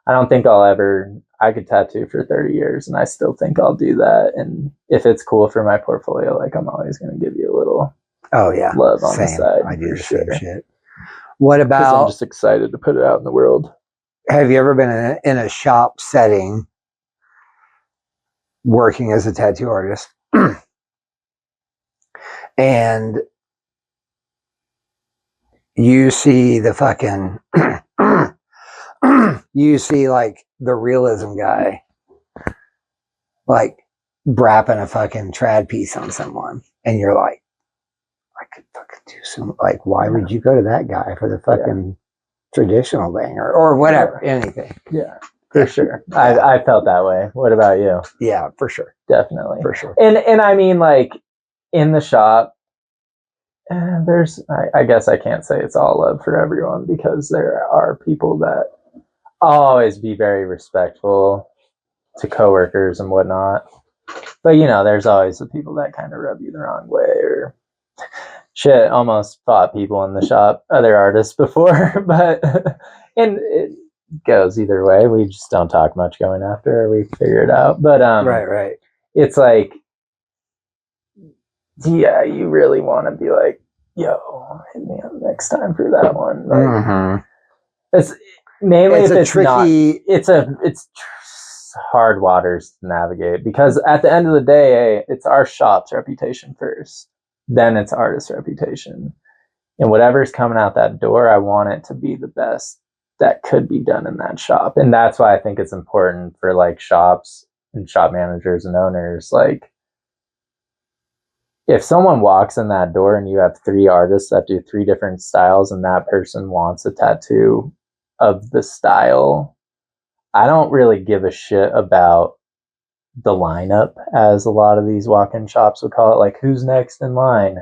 B: I don't think I could tattoo for 30 years and I still think I'll do that. And if it's cool for my portfolio, like, I'm always going to give you a little love on the side.
A: I do the same shit. What about,
B: I'm just excited to put it out in the world.
A: Have you ever been in a shop setting working as a tattoo artist and you see the fucking you see like the realism guy like brapping a fucking trad piece on someone, and you're like, I could fucking do some, like, why would you go to that guy for the fucking traditional thing or whatever, anything?
B: Yeah, for sure. I felt that way. What about you?
A: Yeah, for sure.
B: Definitely.
A: For sure.
B: And I mean, like, in the shop, I guess I can't say it's all love for everyone, because there are people that I'll always be very respectful to coworkers and whatnot. But, there's always the people that kind of rub you the wrong way, or shit, almost fought people in the shop, other artists before, but, and it goes either way. We just don't talk much going after, or we figure it out. But,
A: right.
B: It's like, yeah, you really want to be like, yo, hit me up next time for that one. Like, it's mainly if it's tricky. It's hard waters to navigate, because at the end of the day, it's our shop's reputation first, then it's artist's reputation, and whatever's coming out that door, I want it to be the best that could be done in that shop. And that's why I think it's important for like shops and shop managers and owners, like, if someone walks in that door and you have 3 artists that do 3 different styles, and that person wants a tattoo of the style, I don't really give a shit about the lineup, as a lot of these walk-in shops would call it. Like, who's next in line?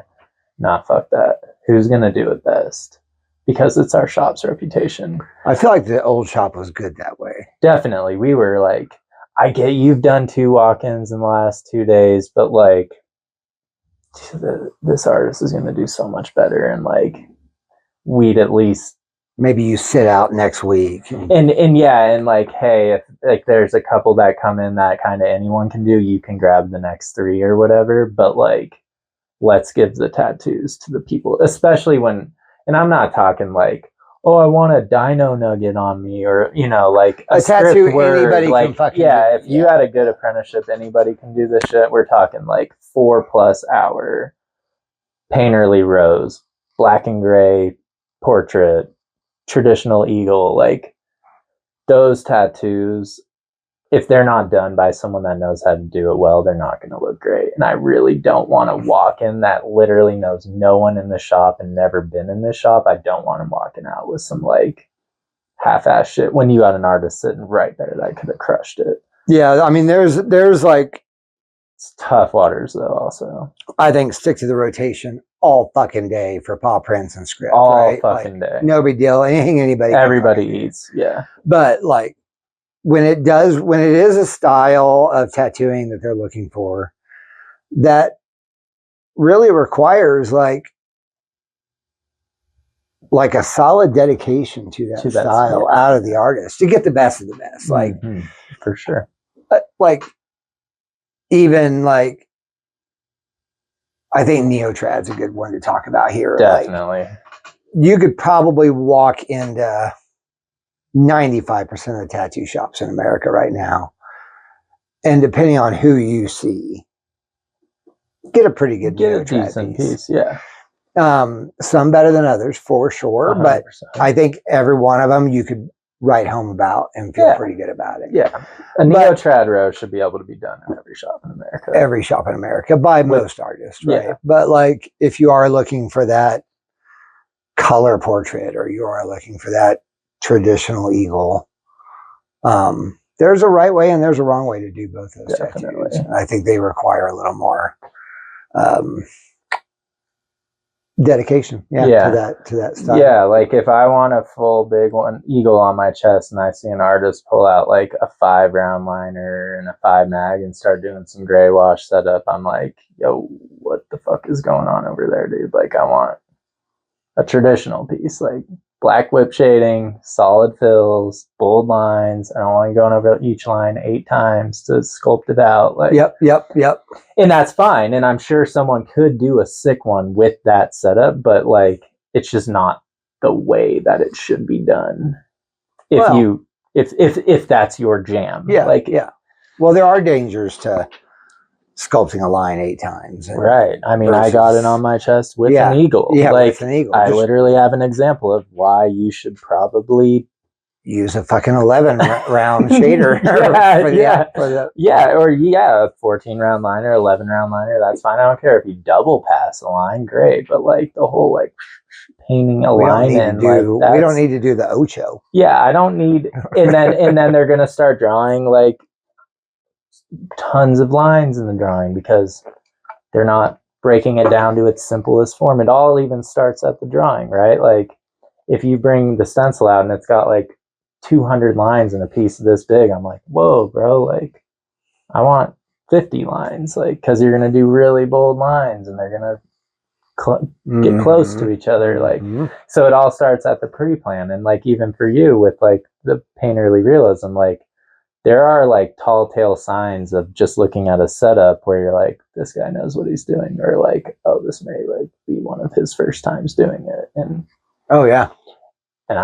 B: Nah, fuck that. Who's going to do it best? Because it's our shop's reputation.
A: I feel like the old shop was good that way.
B: Definitely. We were like, I get you've done 2 walk-ins in the last 2 days, but like, this artist is going to do so much better, and like, we'd at least
A: maybe you sit out next week
B: and like, hey, if like there's a couple that come in that kind of anyone can do, you can grab the next 3 or whatever, but like, let's give the tattoos to the people, especially when, and I'm not talking like, oh, I want a dino nugget on me, or like
A: A tattoo
B: script word.
A: anybody can
B: Like,
A: fucking
B: yeah,
A: do.
B: if you had a good apprenticeship, anybody can do this shit. We're talking like 4+ hour painterly rose, black and gray portrait, traditional eagle, like those tattoos, if they're not done by someone that knows how to do it well, they're not going to look great. And I really don't want to walk in that literally knows no one in the shop and never been in this shop. I don't want him walking out with some like half-ass shit when you had an artist sitting right there that could have crushed it.
A: Yeah, I mean, there's like,
B: it's tough waters though. Also,
A: I think stick to the rotation all fucking day for paw prints and script.
B: all
A: right?
B: fucking
A: like,
B: day.
A: No big deal. Anything
B: everybody eats. Yeah,
A: but like when it is a style of tattooing that they're looking for, that really requires like a solid dedication to that style out of the artist to get the best of the best. Like
B: for sure.
A: Like even like I think Neotrad's a good one to talk about here.
B: Definitely.
A: Like, you could probably walk into 95% of the tattoo shops in America right now, and depending on who you see, get a pretty good
B: decent piece. Yeah.
A: Some better than others for sure, 100%. But I think every one of them you could write home about and feel pretty good about it.
B: Yeah. A Neotrad row should be able to be done in every shop in America.
A: Every shop in America by most artists, right? Yeah. But like if you are looking for that color portrait or you are looking for that traditional eagle, there's a right way and there's a wrong way to do both those tattoos. I think they require a little more dedication to that style.
B: Yeah, like if I want a full big one eagle on my chest and I see an artist pull out like a 5 round liner and a 5 mag and start doing some gray wash setup, I'm like, yo, what the fuck is going on over there, dude? Like I want a traditional piece, like black whip shading, solid fills, bold lines. I don't want you going over each line 8 times to sculpt it out. Like
A: Yep.
B: And that's fine. And I'm sure someone could do a sick one with that setup, but like it's just not the way that it should be done. If that's your jam.
A: Yeah. Well, there are dangers to sculpting a line 8 times.
B: Right. I mean, I got it on my chest with an eagle.
A: Yeah,
B: like,
A: with an eagle.
B: I literally have an example of why you should probably
A: use a fucking 11 round shader.
B: 14 round liner, 11 round liner. That's fine. I don't care if you double pass a line. Great. But like the whole like painting a line in,
A: we don't need to do the ocho.
B: Yeah, I don't need. And then they're gonna start drawing like tons of lines in the drawing because they're not breaking it down to its simplest form. It all even starts at the drawing, right? Like if you bring the stencil out and it's got like 200 lines in a piece this big, I'm like, whoa, bro, like I want 50 lines, like, because you're gonna do really bold lines and they're gonna get close to each other, like so it all starts at the pre-plan. And like even for you with like the painterly realism, like there are like tall tale signs of just looking at a setup where you're like, this guy knows what he's doing, or like, oh, this may like be one of his first times doing it. And and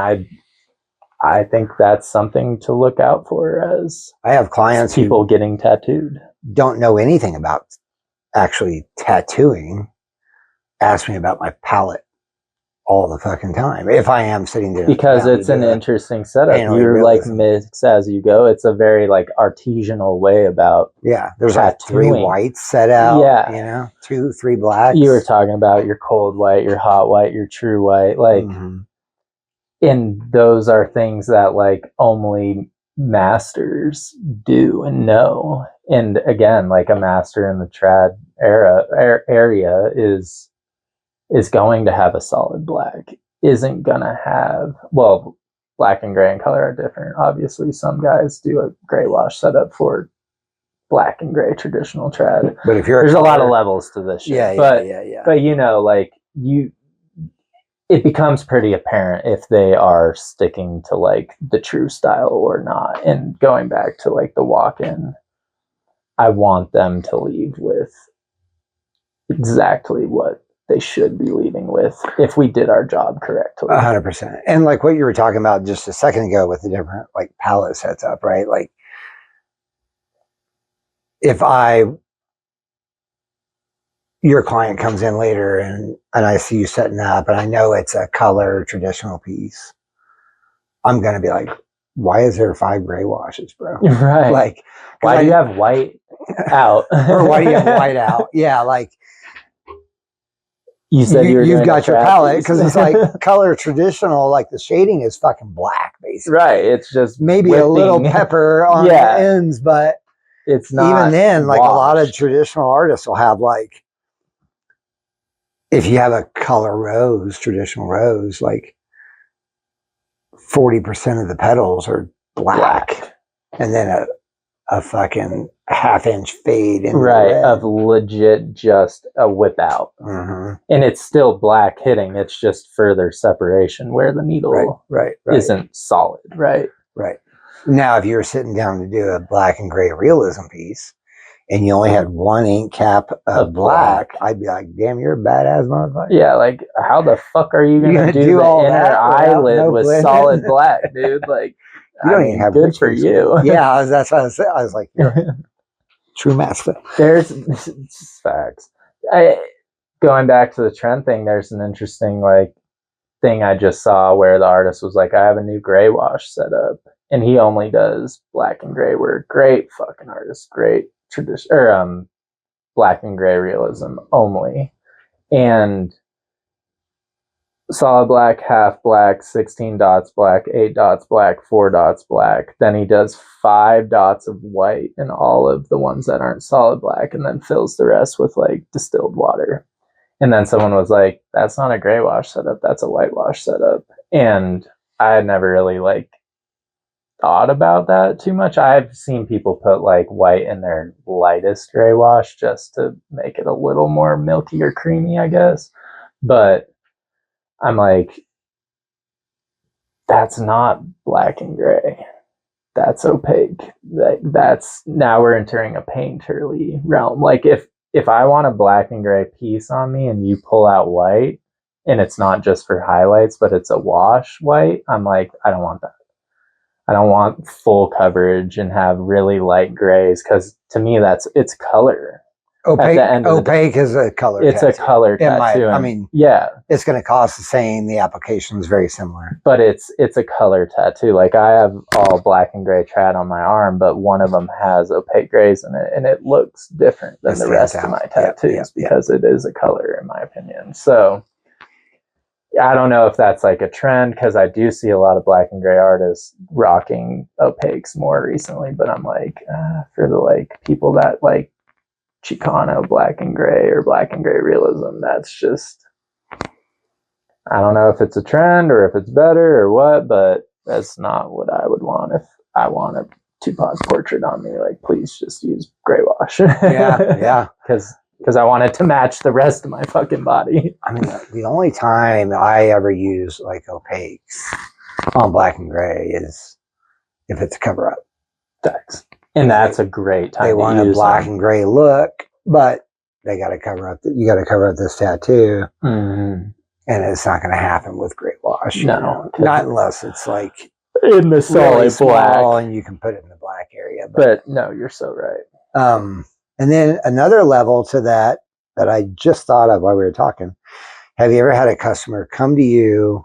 B: I think that's something to look out for as
A: I have clients
B: people getting tattooed
A: don't know anything about actually tattooing, ask me about my palette all the fucking time if I am sitting there,
B: because it's an interesting setup. You're like mix as you go. It's a very like artisanal way about
A: there's
B: tattooing.
A: Like 3 whites set out, 2, 3 blacks.
B: You were talking about your cold white, your hot white, your true white, like and those are things that like only masters do and know. And again, like a master in the trad area is going to have a solid black, isn't gonna have, well, black and gray and color are different. Obviously, some guys do a gray wash setup for black and gray traditional trad.
A: But if
B: there's a lot of levels to this shit. But you know, like it becomes pretty apparent if they are sticking to like the true style or not. And going back to like the walk-in, I want them to leave with exactly what they should be leaving with if we did our job correctly.
A: 100%. And like what you were talking about just a second ago with the different like palette sets up, right? Like if your client comes in later and I see you setting up and I know it's a color traditional piece, I'm going to be like, why is there 5 gray washes, bro?
B: Right.
A: Like,
B: why do you have white out?
A: Or why do you have white out? Yeah. Like,
B: you said you've
A: got your palette because it's like color traditional, like the shading is fucking black, basically.
B: Right. It's just
A: maybe
B: whipping.
A: A little pepper on the ends, but
B: it's not
A: even then, like
B: washed.
A: a lot of traditional artists will have like, if you have a color rose, traditional rose, like 40% of the petals are black. And then a fucking half-inch fade into
B: right of legit just a whip out, and it's still black hitting. It's just further separation where the needle
A: right.
B: isn't solid. Right.
A: Now, if you were sitting down to do a black and gray realism piece, and you only had 1 ink cap of black, I'd be like, damn, you're a badass motherfucker.
B: Yeah, like how the fuck are you gonna do the inner eyelid with solid black, dude? Like,
A: you don't even have
B: good for you.
A: Yeah, that's what I was saying. I was like, you're true master.
B: There's facts. Going back to the trend thing, there's an interesting like thing I just saw where the artist was like, I have a new gray wash set up, and he only does black and gray. We're great fucking artist, great tradition or black and gray realism only, and solid black, half black, 16 dots black, 8 dots black, 4 dots black. Then he does 5 dots of white in all of the ones that aren't solid black, and then fills the rest with like distilled water. And then someone was like, that's not a gray wash setup, that's a whitewash setup. And I had never really like thought about that too much. I've seen people put like white in their lightest gray wash just to make it a little more milky or creamy, I guess. But I'm like, that's not black and gray. That's opaque. That's now we're entering a painterly realm. Like if I want a black and gray piece on me and you pull out white and it's not just for highlights, but it's a wash white, I'm like, I don't want that. I don't want full coverage and have really light grays, because to me it's color.
A: Opaque is a color.
B: It's tattoo. A color tattoo.
A: I mean,
B: yeah,
A: it's going to cost the same. The application is very similar,
B: but it's a color tattoo. Like I have all black and gray trad on my arm, but one of them has opaque grays in it, and it looks different than the rest of my tattoos because it is a color, in my opinion. So I don't know if that's like a trend, because I do see a lot of black and gray artists rocking opaques more recently. But I'm like, for the like people that like Chicano black and gray or black and gray realism, that's just, I don't know if it's a trend or if it's better or what, but that's not what I would want. If I want a Tupac's portrait on me, like, please just use gray wash.
A: yeah
B: because I want it to match the rest of my fucking body.
A: I mean, the only time I ever use like opaques on black and gray is if it's a cover up.
B: Thanks. And that's a great time.
A: They want a black and gray look, but they got to cover up. You got to cover up this tattoo, and it's not going to happen with gray wash.
B: No,
A: not unless it's like
B: in the solid
A: really
B: black,
A: and you can put it in the black area.
B: But no, you're so right.
A: And then another level to that I just thought of while we were talking. Have you ever had a customer come to you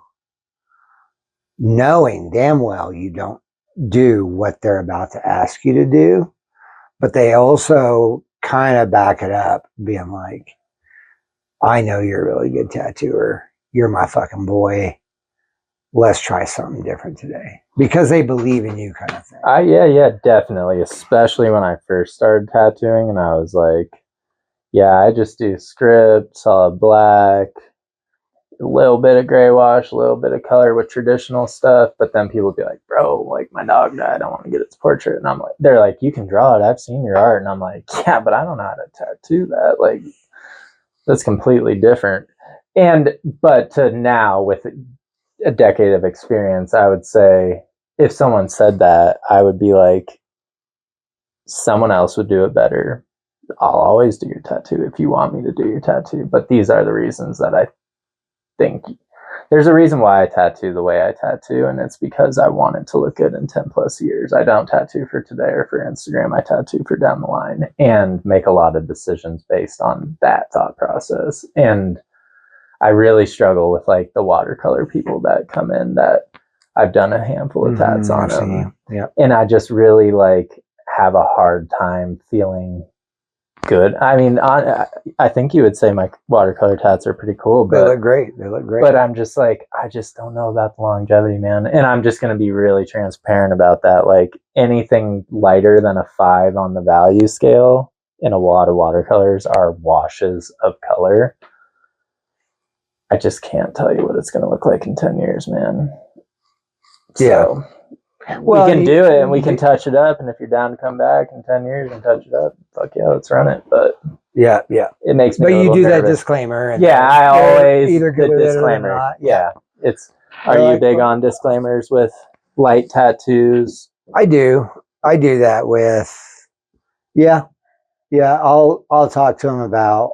A: knowing damn well you don't do what they're about to ask you to do, but they also kind of back it up, being like, I know you're a really good tattooer. You're my fucking boy. Let's try something different today, because they believe in you, kind of thing.
B: Yeah, definitely. Especially when I first started tattooing, and I was like, yeah, I just do script, solid black, a little bit of gray wash, a little bit of color with traditional stuff. But then people would be like, bro, like my dog died, I want to get its portrait. And I'm like, they're like, you can draw it, I've seen your art. And I'm like, yeah, but I don't know how to tattoo that. Like, that's completely different. But to now, with a decade of experience, I would say if someone said that, I would be like, someone else would do it better. I'll always do your tattoo if you want me to do your tattoo. But these are the reasons that I think there's a reason why I tattoo the way I tattoo, and it's because I want it to look good in 10 plus years. I don't tattoo for today or for Instagram. I tattoo for down the line and make a lot of decisions based on that thought process. And I really struggle with like the watercolor people that come in that I've done a handful of tats on them.
A: Yeah.
B: And I just really like have a hard time feeling good. I mean, I think you would say my watercolor tats are pretty cool, but
A: they look great. They look great.
B: But I'm just like, I just don't know about the longevity, man. And I'm just going to be really transparent about that. Like anything lighter than a 5 on the value scale in a lot of watercolors are washes of color. I just can't tell you what it's going to look like in 10 years, man. So, well, we can do it and we can touch it up. And if you're down to come back in 10 years and touch it up, fuck yeah, let's run it. But
A: yeah,
B: it makes me.
A: But you do
B: nervous.
A: that disclaimer. And
B: I always
A: either
B: the disclaimer. Or not. Yeah, it's. Are you big on disclaimers with light tattoos?
A: I do that with. Yeah. I'll talk to them about.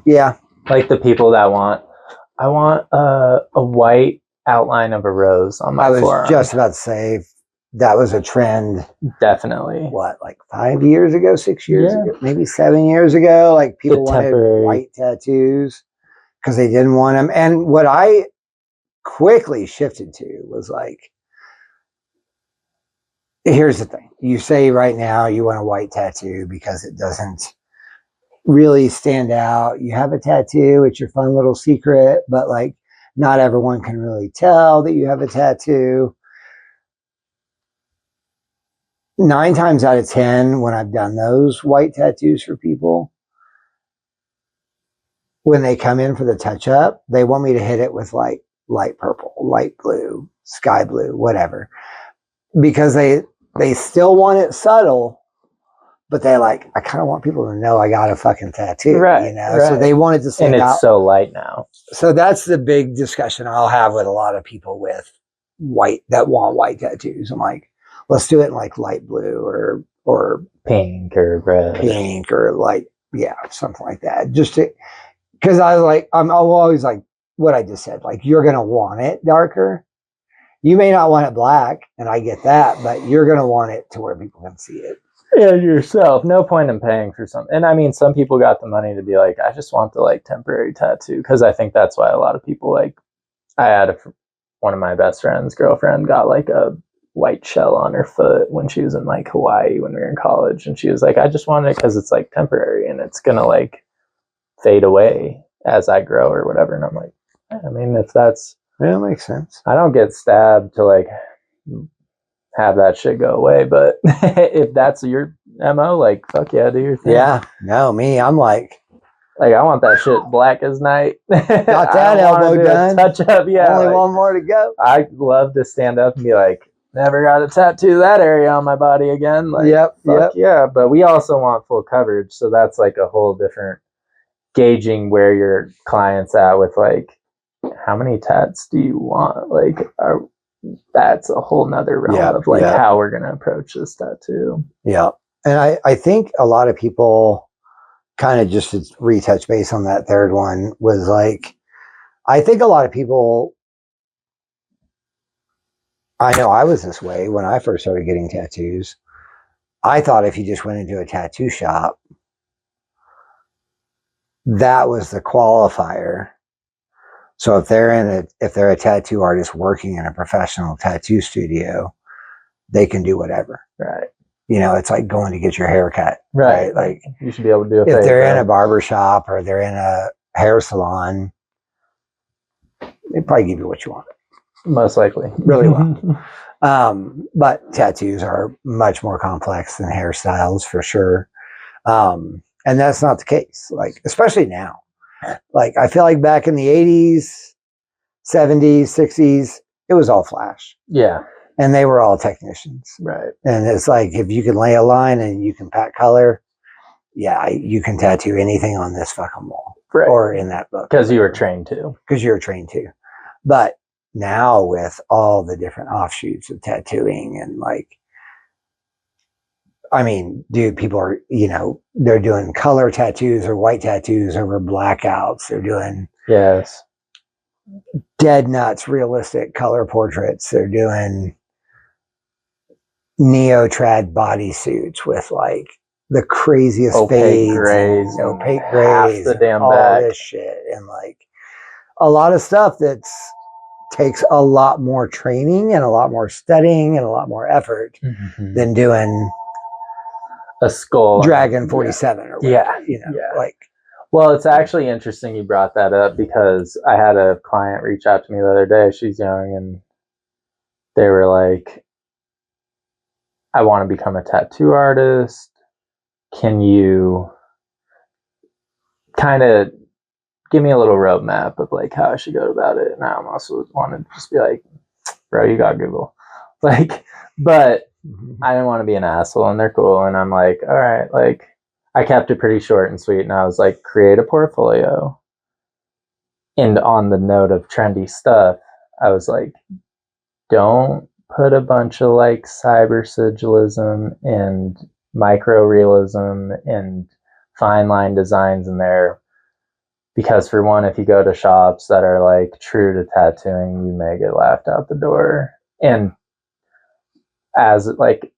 A: Yeah.
B: Like the people that I want a white outline of a rose on my forearm.
A: I was just about to say that was a trend.
B: Definitely.
A: What, like 5 years ago, 6 years ago, maybe 7 years ago? Like people wanted white tattoos because they didn't want them. And what I quickly shifted to was like, here's the thing. You say right now you want a white tattoo because it doesn't really stand out. You have a tattoo, it's your fun little secret, but like not everyone can really tell that you have a tattoo. 9 times out of 10, when I've done those white tattoos for people, when they come in for the touch up, they want me to hit it with like light purple, light blue, sky blue, whatever, because they still want it subtle. But they like, I kind of want people to know I got a fucking tattoo,
B: right,
A: you know? Right. So they wanted to stand out.
B: And it's so light now.
A: So that's the big discussion I'll have with a lot of people with white, that want white tattoos. I'm like, let's do it in like light blue or
B: pink or red.
A: Pink or like, yeah, something like that. Just to, because I was like, I'm always like what I just said, like you're going to want it darker. You may not want it black, and I get that, but you're going to want it to where people can see it.
B: Yeah, yourself. No point in paying for something. And I mean, some people got the money to be like, I just want the like temporary tattoo, because I think that's why a lot of people like. I had one of my best friends' girlfriend got like a white shell on her foot when she was in like Hawaii when we were in college, and she was like, I just want it because it's like temporary and it's gonna like fade away as I grow or whatever. And I'm like, I mean, if that's
A: that makes sense. I
B: don't get stabbed to like have that shit go away, but if that's your MO, like fuck yeah, do your thing.
A: Yeah, no, me, I'm like
B: I want that shit black as night.
A: Got that elbow done.
B: Touch up, yeah.
A: Only one more to go.
B: I love to stand up and be like, never got to tattoo that area on my body again. Like,
A: yep.
B: Yeah, but we also want full coverage, so that's like a whole different gauging where your client's at with like, how many tats do you want? Like, that's a whole nother realm of like how we're gonna approach this tattoo.
A: Yeah, and I think a lot of people kind of just to retouch base on that third one was like, I think a lot of people, I know I was this way when I first started getting tattoos. I thought if you just went into a tattoo shop, that was the qualifier. So if they're a tattoo artist working in a professional tattoo studio, they can do whatever.
B: Right.
A: You know, it's like going to get your hair cut. Right. Like
B: you should be able to do it.
A: If they're in a barber shop or they're in a hair salon, they probably give you what you want.
B: Most likely.
A: Really well. But tattoos are much more complex than hairstyles for sure. And that's not the case. Like, especially now. Like, I feel like back in the 80s, 70s, 60s, it was all flash.
B: Yeah.
A: And they were all technicians.
B: Right.
A: And it's like, if you can lay a line and you can pack color, yeah, you can tattoo anything on this fucking wall.
B: Right.
A: Or in that book.
B: Because you were trained to.
A: Because you were trained to. But now with all the different offshoots of tattooing and like, I mean, dude, people are, they're doing color tattoos or white tattoos over blackouts. They're doing
B: Yes.
A: dead nuts realistic color portraits. They're doing neo-trad bodysuits with like the craziest
B: Opaque
A: fades
B: grays
A: and opaque
B: and
A: grays
B: half the
A: and
B: damn
A: all
B: back.
A: this shit, and like a lot of stuff that's takes a lot more training and a lot more studying and a lot more effort than doing
B: a skull
A: Dragon 47 or whatever, like.
B: Well, it's actually interesting you brought that up, because I had a client reach out to me the other day. She's young, and they were like, I want to become a tattoo artist. Can you kind of give me a little roadmap of like how I should go about it? And I almost wanted to just be like, bro, you got Google. Like, but I didn't want to be an asshole, and they're cool. And I'm like, all right, like, I kept it pretty short and sweet. And I was like, create a portfolio. And on the note of trendy stuff, I was like, don't put a bunch of like cyber sigilism and micro realism and fine line designs in there. Because for one, if you go to shops that are like true to tattooing, you may get laughed out the door. And as like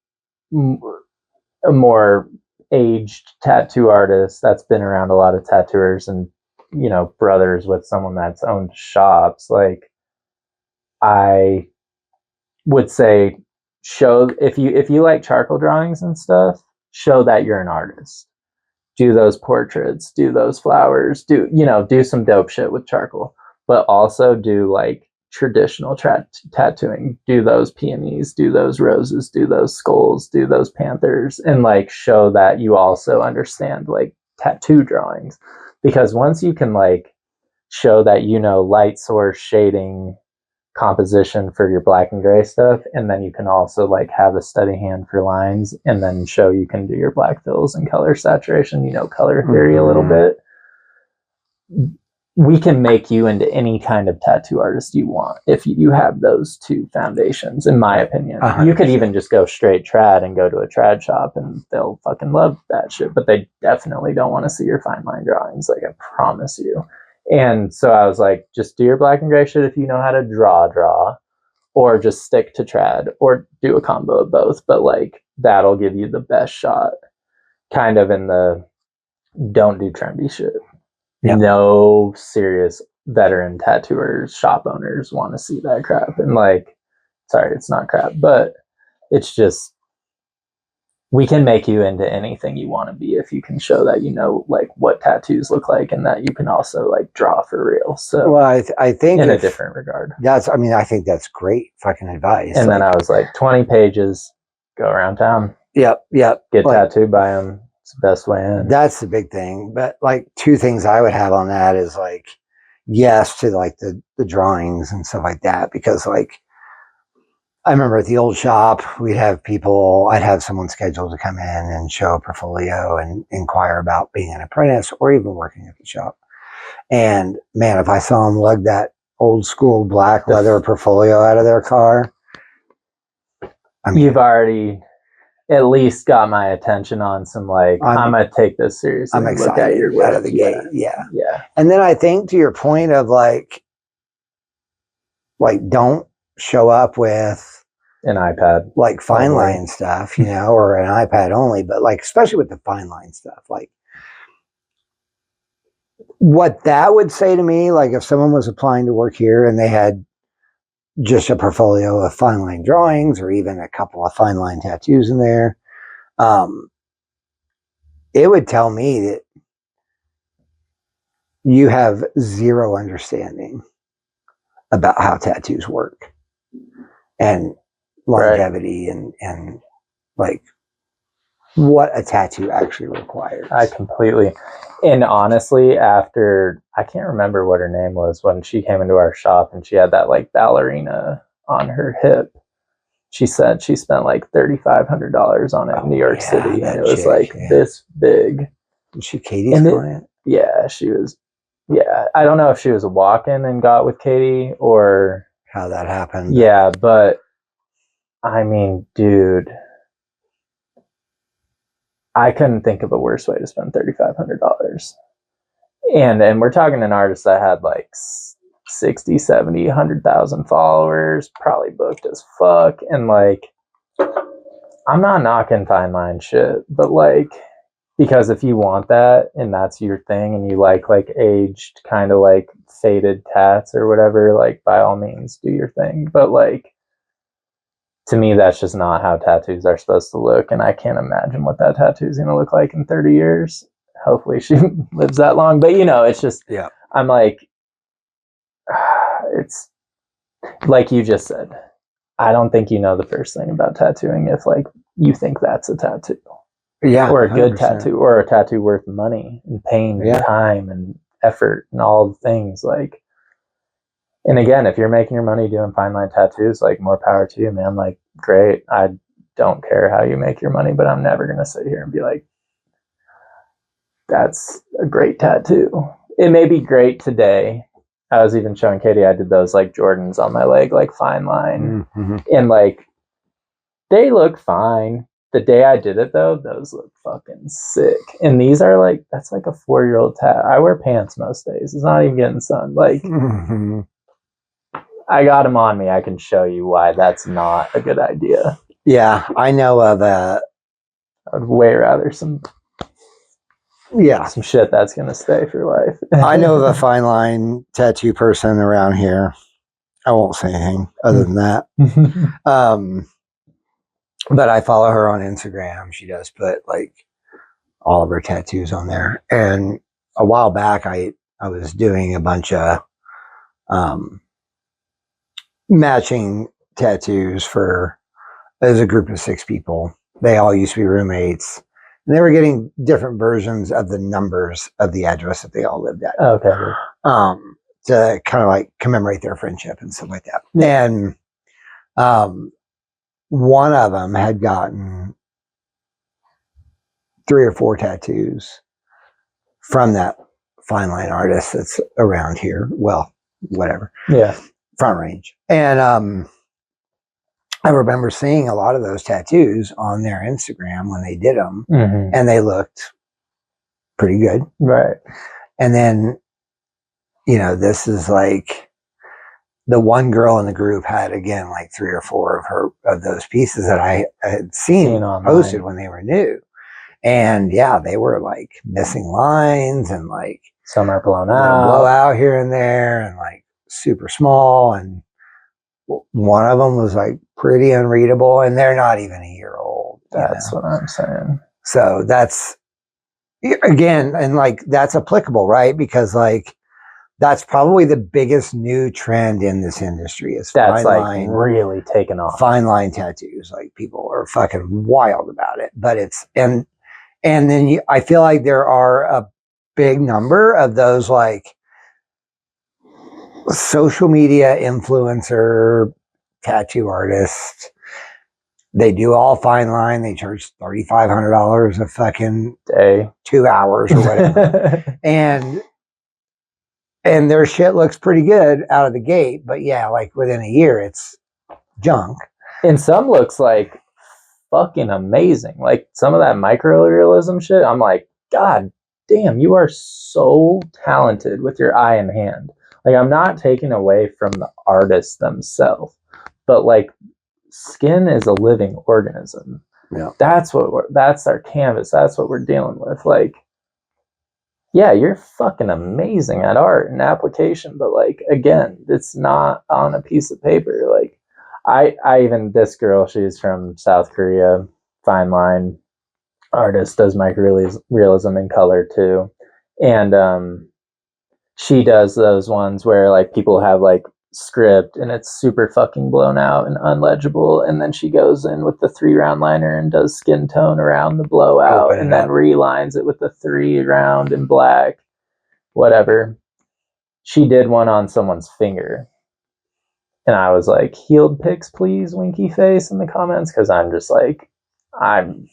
B: a more aged tattoo artist that's been around a lot of tattooers and brothers with someone that's owned shops, like, I would say, show, if you like charcoal drawings and stuff, show that you're an artist. Do those portraits, do those flowers, do some dope shit with charcoal, but also do like traditional tattooing. Do those peonies, do those roses, do those skulls, do those panthers, and like show that you also understand like tattoo drawings. Because once you can like show that light source, shading, composition for your black and gray stuff, and then you can also like have a steady hand for lines, and then show you can do your black fills and color saturation, color theory a little bit, we can make you into any kind of tattoo artist you want if you have those two foundations, in my opinion. 100%. You could even just go straight trad and go to a trad shop, and they'll fucking love that shit, but they definitely don't want to see your fine line drawings, like, I promise you. And so I was like, just do your black and gray shit if you know how to draw, or just stick to trad, or do a combo of both. But like, that'll give you the best shot, kind of in the don't do trendy shit. Yep. No serious veteran tattooers, shop owners want to see that crap. And like, sorry, it's not crap, but it's just, we can make you into anything you want to be if you can show that like what tattoos look like, and that you can also like draw for real. So, well,
A: I think
B: in a different regard,
A: I think that's great fucking advice.
B: And then I was like, 20 pages, go around town.
A: Yep.
B: Get tattooed by them. It's the best way in.
A: That's the big thing. But like, two things I would have on that is like, yes to like the drawings and stuff like that, because like, I remember at the old shop, I'd have someone scheduled to come in and show a portfolio and inquire about being an apprentice or even working at the shop. And man, if I saw them lug that old school black leather portfolio out of their car,
B: you've already at least got my attention on some, like, I'm going to take this seriously.
A: I'm excited, look at your work out of the gate. Yeah. And then I think, to your point of like don't show up with
B: an iPad,
A: like fine line stuff, or an iPad only, but like, especially with the fine line stuff, like what that would say to me, like if someone was applying to work here and they had just a portfolio of fine line drawings or even a couple of fine line tattoos in there, it would tell me that you have zero understanding about how tattoos work and longevity, right, and like what a tattoo actually requires.
B: I completely, and honestly, after, I can't remember what her name was when she came into our shop and she had that like ballerina on her hip. She said she spent like $3,500 on it in New York City, and it was this big.
A: Was she Katie's client?
B: Yeah, she was. Yeah, I don't know if she was a walk-in and got with Katie or
A: how that happened.
B: Yeah, but I mean, dude, I couldn't think of a worse way to spend $3,500. And we're talking an artist that had like 60, 70, 100,000 followers, probably booked as fuck. And like, I'm not knocking fine line shit, but like, because if you want that and that's your thing and you like aged kind of like faded tats or whatever, like by all means do your thing. But like, to me, that's just not how tattoos are supposed to look. And I can't imagine what that tattoo is going to look like in 30 years. Hopefully she lives that long. But, you know, it's just,
A: Yeah.
B: I'm like, it's like you just said. I don't think you know the first thing about tattooing if, like, you think that's a tattoo.
A: Yeah.
B: Or a good
A: 100%.
B: tattoo, or a tattoo worth money and pain and time and effort and all the things. Like, and again, if you're making your money doing fine line tattoos, like, more power to you, man. Like, great. I don't care how you make your money, but I'm never going to sit here and be like, that's a great tattoo. It may be great today. I was even showing Katie, I did those like Jordans on my leg, like fine line.
A: Mm-hmm.
B: And like, they look fine. The day I did it though, those look fucking sick. And these are like, that's like a 4-year-old tat. I wear pants most days. It's not even getting sun. Like,
A: Mm-hmm.
B: I got them on me. I can show you why that's not a good idea.
A: Yeah, I know of
B: I'd way rather some shit that's gonna stay for life.
A: I know of a fine line tattoo person around here. I won't say anything other than that. But I follow her on Instagram. She does put like all of her tattoos on there. And a while back, I was doing a bunch of matching tattoos for, as a group of 6 people. They all used to be roommates. And they were getting different versions of the numbers of the address that they all lived at.
B: Okay.
A: To kind of like commemorate their friendship and stuff like that.
B: Yeah.
A: And one of them had gotten 3 or 4 tattoos from that fine line artist that's around here. Well, whatever.
B: Yeah.
A: Front Range. And I remember seeing a lot of those tattoos on their Instagram when they did them, and they looked pretty good.
B: Right.
A: And then, you know, this is like the one girl in the group had, again, like 3 or 4 of those pieces that I had seen posted when they were new. And yeah, they were like missing lines and like
B: some are blown
A: out here and there and like super small. And one of them was like pretty unreadable, and they're not even a year old.
B: That's what I'm saying.
A: So that's, again, and like that's applicable, right? Because like that's probably the biggest new trend in this industry is
B: that's fine line, really taken off.
A: Fine line tattoos. Like people are fucking wild about it. But it's and then I feel like there are a big number of those like social media influencer tattoo artists. They do all fine line. They charge $3,500 a fucking
B: day,
A: 2 hours or whatever. and their shit looks pretty good out of the gate, but yeah, like within a year it's junk.
B: And some looks like fucking amazing. Like some of that micro realism shit, I'm like, God damn, you are so talented with your eye and hand. Like, I'm not taking away from the artists themselves, but like, skin is a living organism.
A: Yeah,
B: that's our canvas. That's what we're dealing with. Like, yeah, you're fucking amazing at art and application, but like, again, it's not on a piece of paper. Like, I even, this girl, she's from South Korea, fine line artist, does micro realism in color too, and she does those ones where like people have like script and it's super fucking blown out and unlegible, and then she goes in with the 3-round liner and does skin tone around the blowout and then relines it with the 3-round in black, whatever. She did one on someone's finger, and I was like, healed pics please, winky face, in the comments, because I'm just like, I'm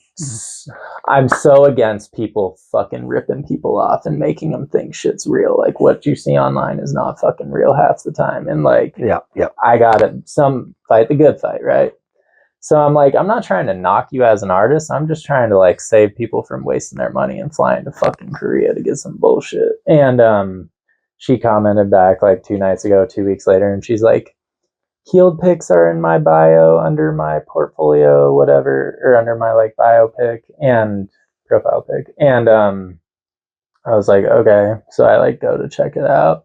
B: so against people fucking ripping people off and making them think shit's real. Like, what you see online is not fucking real half the time. And like,
A: yeah.
B: I got it. Some fight the good fight, right? So I'm like, I'm not trying to knock you as an artist. I'm just trying to like save people from wasting their money and flying to fucking Korea to get some bullshit. And she commented back like 2 nights ago, 2 weeks later, and she's like, healed pics are in my bio under my portfolio, whatever, or under my like bio pic and profile pic. And I was like, okay. So I like go to check it out.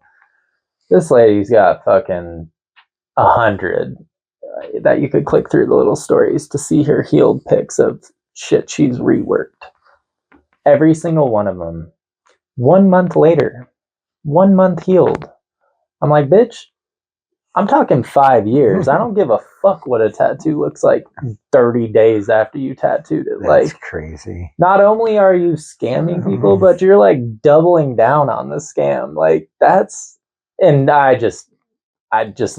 B: This lady's got fucking 100 that you could click through the little stories to see her healed pics of shit she's reworked. Every single one of them. 1 month later, 1 month healed. I'm like, bitch, I'm talking 5 years. I don't give a fuck what a tattoo looks like 30 days after you tattooed it.
A: That's
B: like
A: crazy.
B: Not only are you scamming people, but you're like doubling down on the scam. Like that's, and I just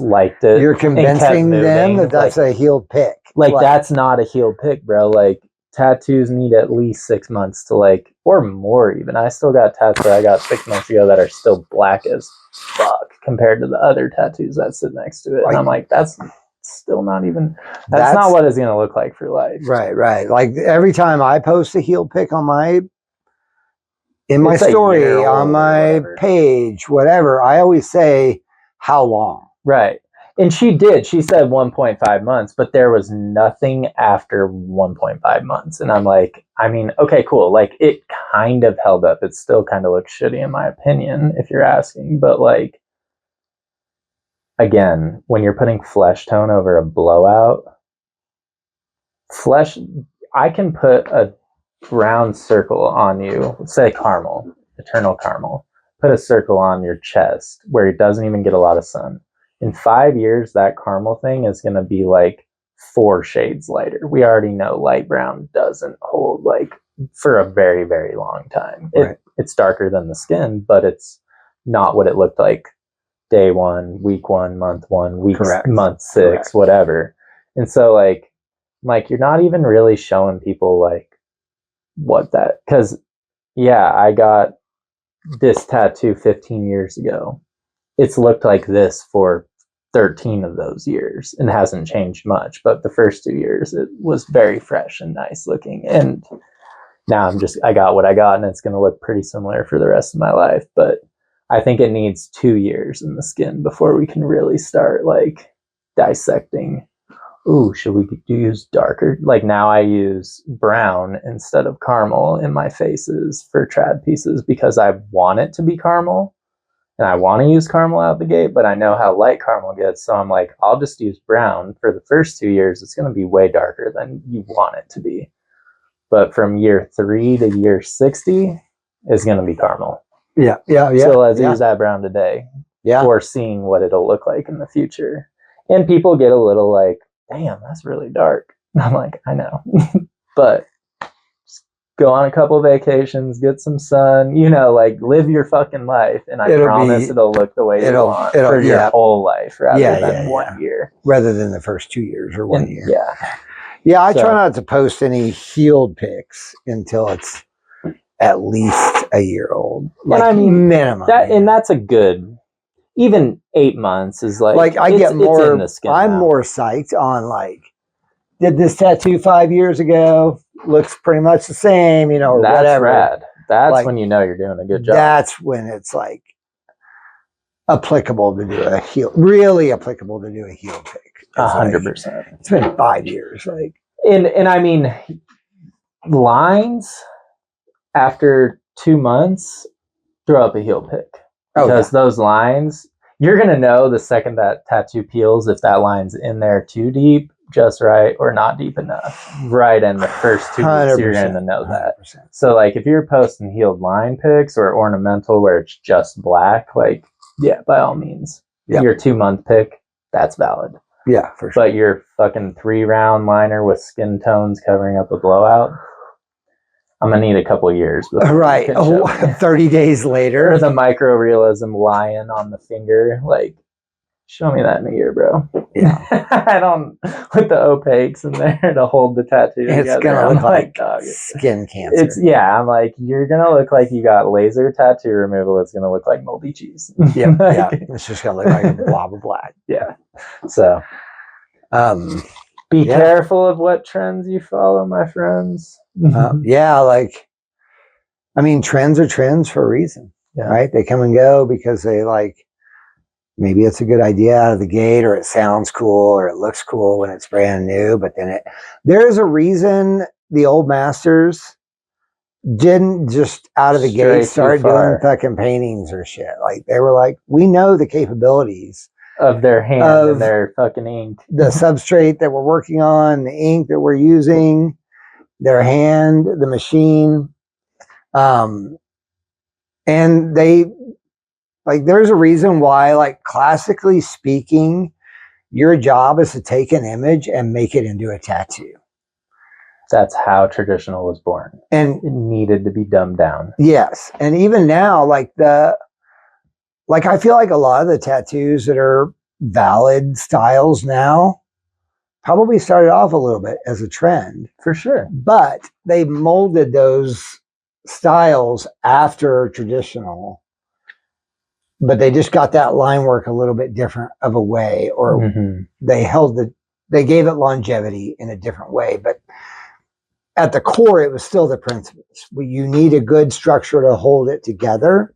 B: liked it.
A: You're convincing them that that's like, a healed pic.
B: Like that's not a healed pic, bro. Like tattoos need at least 6 months to like, or more even. I still got tattoos that I got 6 months ago that are still black as fuck compared to the other tattoos that sit next to it. And I'm like, that's still not even, that's not what it's going to look like for life.
A: Right. Like every time I post a healed pic on my, in my story, on my page, whatever, I always say, how long?
B: Right. And she did. She said 1.5 months, but there was nothing after 1.5 months. And I'm like, I mean, okay, cool. Like it kind of held up. It still kind of looks shitty in my opinion, if you're asking. But like, again, when you're putting flesh tone over a blowout, I can put a brown circle on you, say caramel, eternal caramel, put a circle on your chest where it doesn't even get a lot of sun. In 5 years, that caramel thing is going to be like 4 shades lighter. We already know light brown doesn't hold like for a very, very long time. It's darker than the skin, but it's not what it looked like day 1, week 1, month 1, month 6, whatever. And so like you're not even really showing people like what that, because yeah, I got this tattoo 15 years ago. It's looked like this for 13 of those years and hasn't changed much, but the first 2 years it was very fresh and nice looking, and now I got what I got, and it's going to look pretty similar for the rest of my life. But I think it needs 2 years in the skin before we can really start like dissecting. Ooh, should we use darker? Like now I use brown instead of caramel in my faces for trad pieces because I want it to be caramel and I want to use caramel out the gate, but I know how light caramel gets. So I'm like, I'll just use brown for the first 2 years. It's going to be way darker than you want it to be. But from year 3 to year 60 is going to be caramel.
A: Yeah.
B: So let's use that brown today. Yeah. Or seeing what it'll look like in the future. And people get a little like, damn, that's really dark. And I'm like, I know. But just go on a couple vacations, get some sun, like live your fucking life. And I promise it'll look the way you want for your whole life rather than 1 year.
A: Rather than the first 2 years or 1 year.
B: Yeah.
A: Yeah, I try not to post any healed pics until it's at least a year old. Like, and I mean, minimum.
B: And that's a good, even 8 months is like
A: I get more, I'm more psyched on like, did this tattoo 5 years ago? Looks pretty much the same, or
B: that's
A: whatever.
B: Rad. That's like, when you know you're doing a good job.
A: That's when it's like applicable to do a really applicable to do a heel pick.
B: 100%.
A: It's been 5 years. Like,
B: and I mean, lines after 2 months, throw up a heel pick. Because those lines, you're going to know the second that tattoo peels if that line's in there too deep, just right, or not deep enough. Right in the first 2 weeks, you're going to know that. 100%. So, like, if you're posting healed line picks or ornamental where it's just black, like, yeah, by all means. Yep. Your 2 month pick, that's valid.
A: Yeah, for sure.
B: But your fucking 3-round liner with skin tones covering up a blowout, I'm going to need a couple of years.
A: Right. 30 days later.
B: Or the micro-realism lion on the finger. Like, show me that in a year, bro.
A: Yeah.
B: I don't, with the opaques in there to hold the tattoo together.
A: It's going to look like skin cancer.
B: I'm like, you're going to look like you got laser tattoo removal. It's going to look like moldy cheese.
A: Yeah. Yeah. It's just going to look like a blob of black.
B: Yeah. So. Be
A: Yeah.
B: careful of what trends you follow, my friends.
A: Yeah, like, I mean, trends are trends for a reason,
B: Yeah.
A: right? They come and go because they like, maybe it's a good idea out of the gate, or it sounds cool, or it looks cool when it's brand new. But then there's a reason the old masters didn't just out of the
B: Stray
A: gate
B: too
A: start doing
B: far.
A: fucking paintings or shit. Like, they were like, we know the capabilities
B: Of their hand
A: of
B: and their fucking ink.
A: the substrate that we're working on, the ink that we're using, their hand, the machine. And they, like, there's a reason why, like, classically speaking, your job is to take an image and make it into a tattoo.
B: That's how traditional was born.
A: And
B: it needed to be dumbed down.
A: Yes. And even now, like, I feel like a lot of the tattoos that are valid styles now probably started off a little bit as a trend.
B: For sure.
A: But they molded those styles after traditional, but they just got that line work a little bit different of a way, or they gave it longevity in a different way. But at the core, it was still the principles. You need a good structure to hold it together.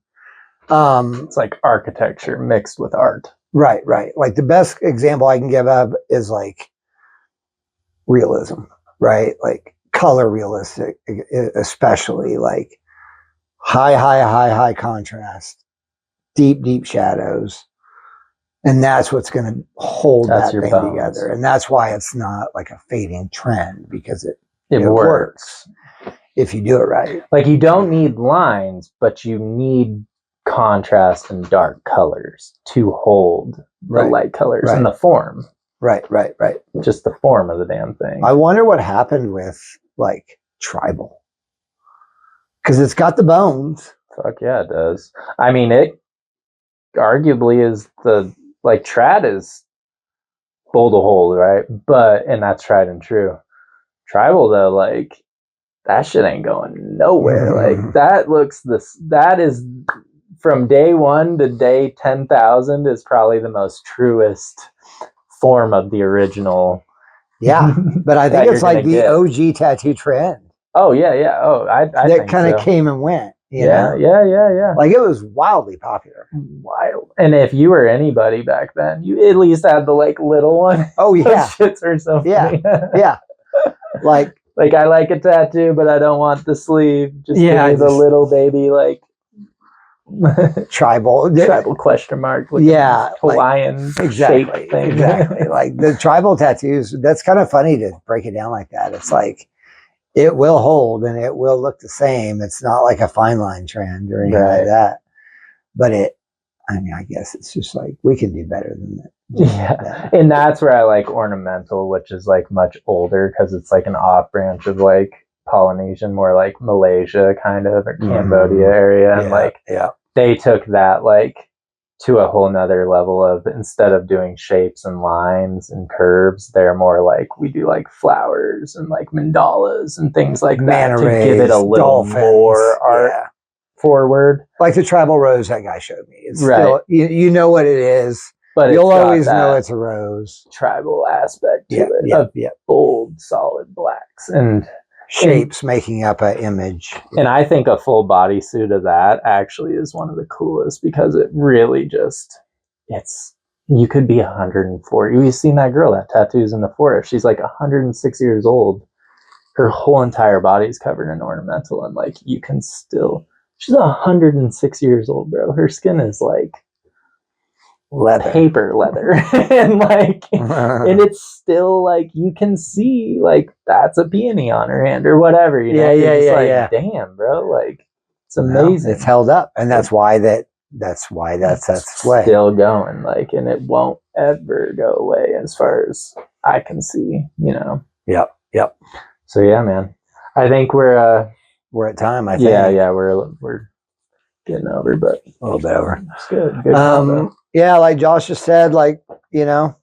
B: It's like architecture mixed with art.
A: Right. Like, the best example I can give of is like realism, right? Like color realistic, especially like high contrast, deep shadows. And that's what's going to hold that thing together. And that's why it's not like a fading trend, because it works if you do it right.
B: Like, you don't need lines, but you need contrast and dark colors to hold the light colors and the form.
A: Right.
B: Just the form of the damn thing.
A: I wonder what happened with like tribal, because it's got the bones.
B: Fuck yeah, it does. I mean, it arguably is like trad is bold to hold, right? And that's tried and true. Tribal though, like, that shit ain't going nowhere. Like, that is from day 1 to day 10,000 is probably the most truest form of the original.
A: Yeah, but I think it's like the OG tattoo trend.
B: Oh yeah. Oh, I
A: that kind of came and went.
B: Yeah.
A: Like, it was wildly popular.
B: Wild. And if you were anybody back then, you at least had the like little one.
A: Oh yeah,
B: those shits are so funny.
A: Yeah. Like,
B: I like a tattoo, but I don't want the sleeve. Just give me the little baby, like
A: tribal
B: question mark.
A: like,
B: Hawaiian
A: exactly.
B: thing.
A: Exactly. Like the tribal tattoos. That's kind of funny to break it down like that. It's like, it will hold and it will look the same. It's not like a fine line trend or anything like that. But I guess it's just like, we can do better than that.
B: Yeah. And that's where I like ornamental, which is like much older, because it's like an off branch of like Polynesian, more like Malaysia kind of, or Cambodia area. And they took that like to a whole nother level of, instead of doing shapes and lines and curves, they're more like, we do like flowers and like mandalas and things like that to give it a little more art forward.
A: Like the tribal rose that guy showed me. It's still, you know what it is, but you'll always know it's a rose.
B: Tribal aspect to it. Bold, solid blacks and
A: shapes making up an image.
B: And I think a full bodysuit of that actually is one of the coolest, because it really just, you could be 140. You've seen that girl that tattoos in the forest. She's like 106 years old. Her whole entire body is covered in ornamental, and like, you can still, she's 106 years old, bro. Her skin is like paper leather. And like, and it's still like, you can see like, that's a peony on her hand or whatever, you know? Yeah. Damn, bro, like, it's amazing.
A: It's held up, and that's why that's way
B: still going, like, and it won't ever go away as far as I can see, you know.
A: Yep.
B: So yeah, man, I think we're
A: at time. I think
B: we're getting over, but
A: a little bit over.
B: It's good.
A: Yeah, like Josh just said, like, you know,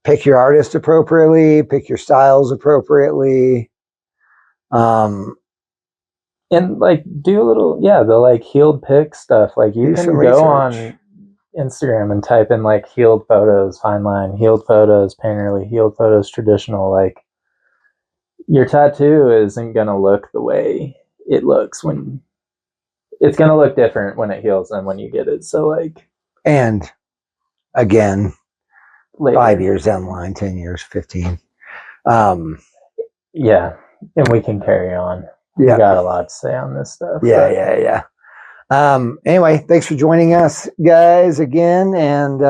A: pick your artist appropriately, pick your styles appropriately.
B: And like, do a little, the like healed pick stuff. Like, you can go on Instagram and type in like healed photos, fine line, healed photos, painterly, healed photos, traditional, like your tattoo isn't going to look the way it looks when it's going to look different when it heals than when you get it. So like,
A: and again,
B: later.
A: 5 years down the line, 10 years, 15.
B: Yeah. And we can carry on.
A: Yeah.
B: We got a lot to say on this stuff.
A: Yeah. Anyway, thanks for joining us, guys, again. And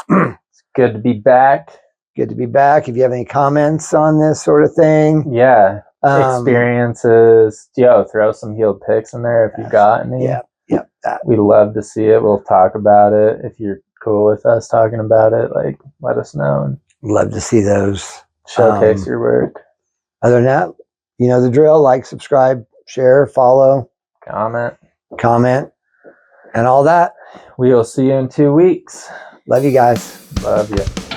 B: it's good to be back.
A: Good to be back. If you have any comments on this sort of thing.
B: Yeah. Experiences. Throw some healed pics in there if you got any.
A: Yeah.
B: We'd love to see it. We'll talk about it. If you're cool with us talking about it, like, let us know.
A: Love to see those.
B: Showcase your work.
A: Other than that, you know the drill. Like, subscribe, share, follow, comment, and all that.
B: We will see you in 2 weeks.
A: Love you guys.
B: Love you.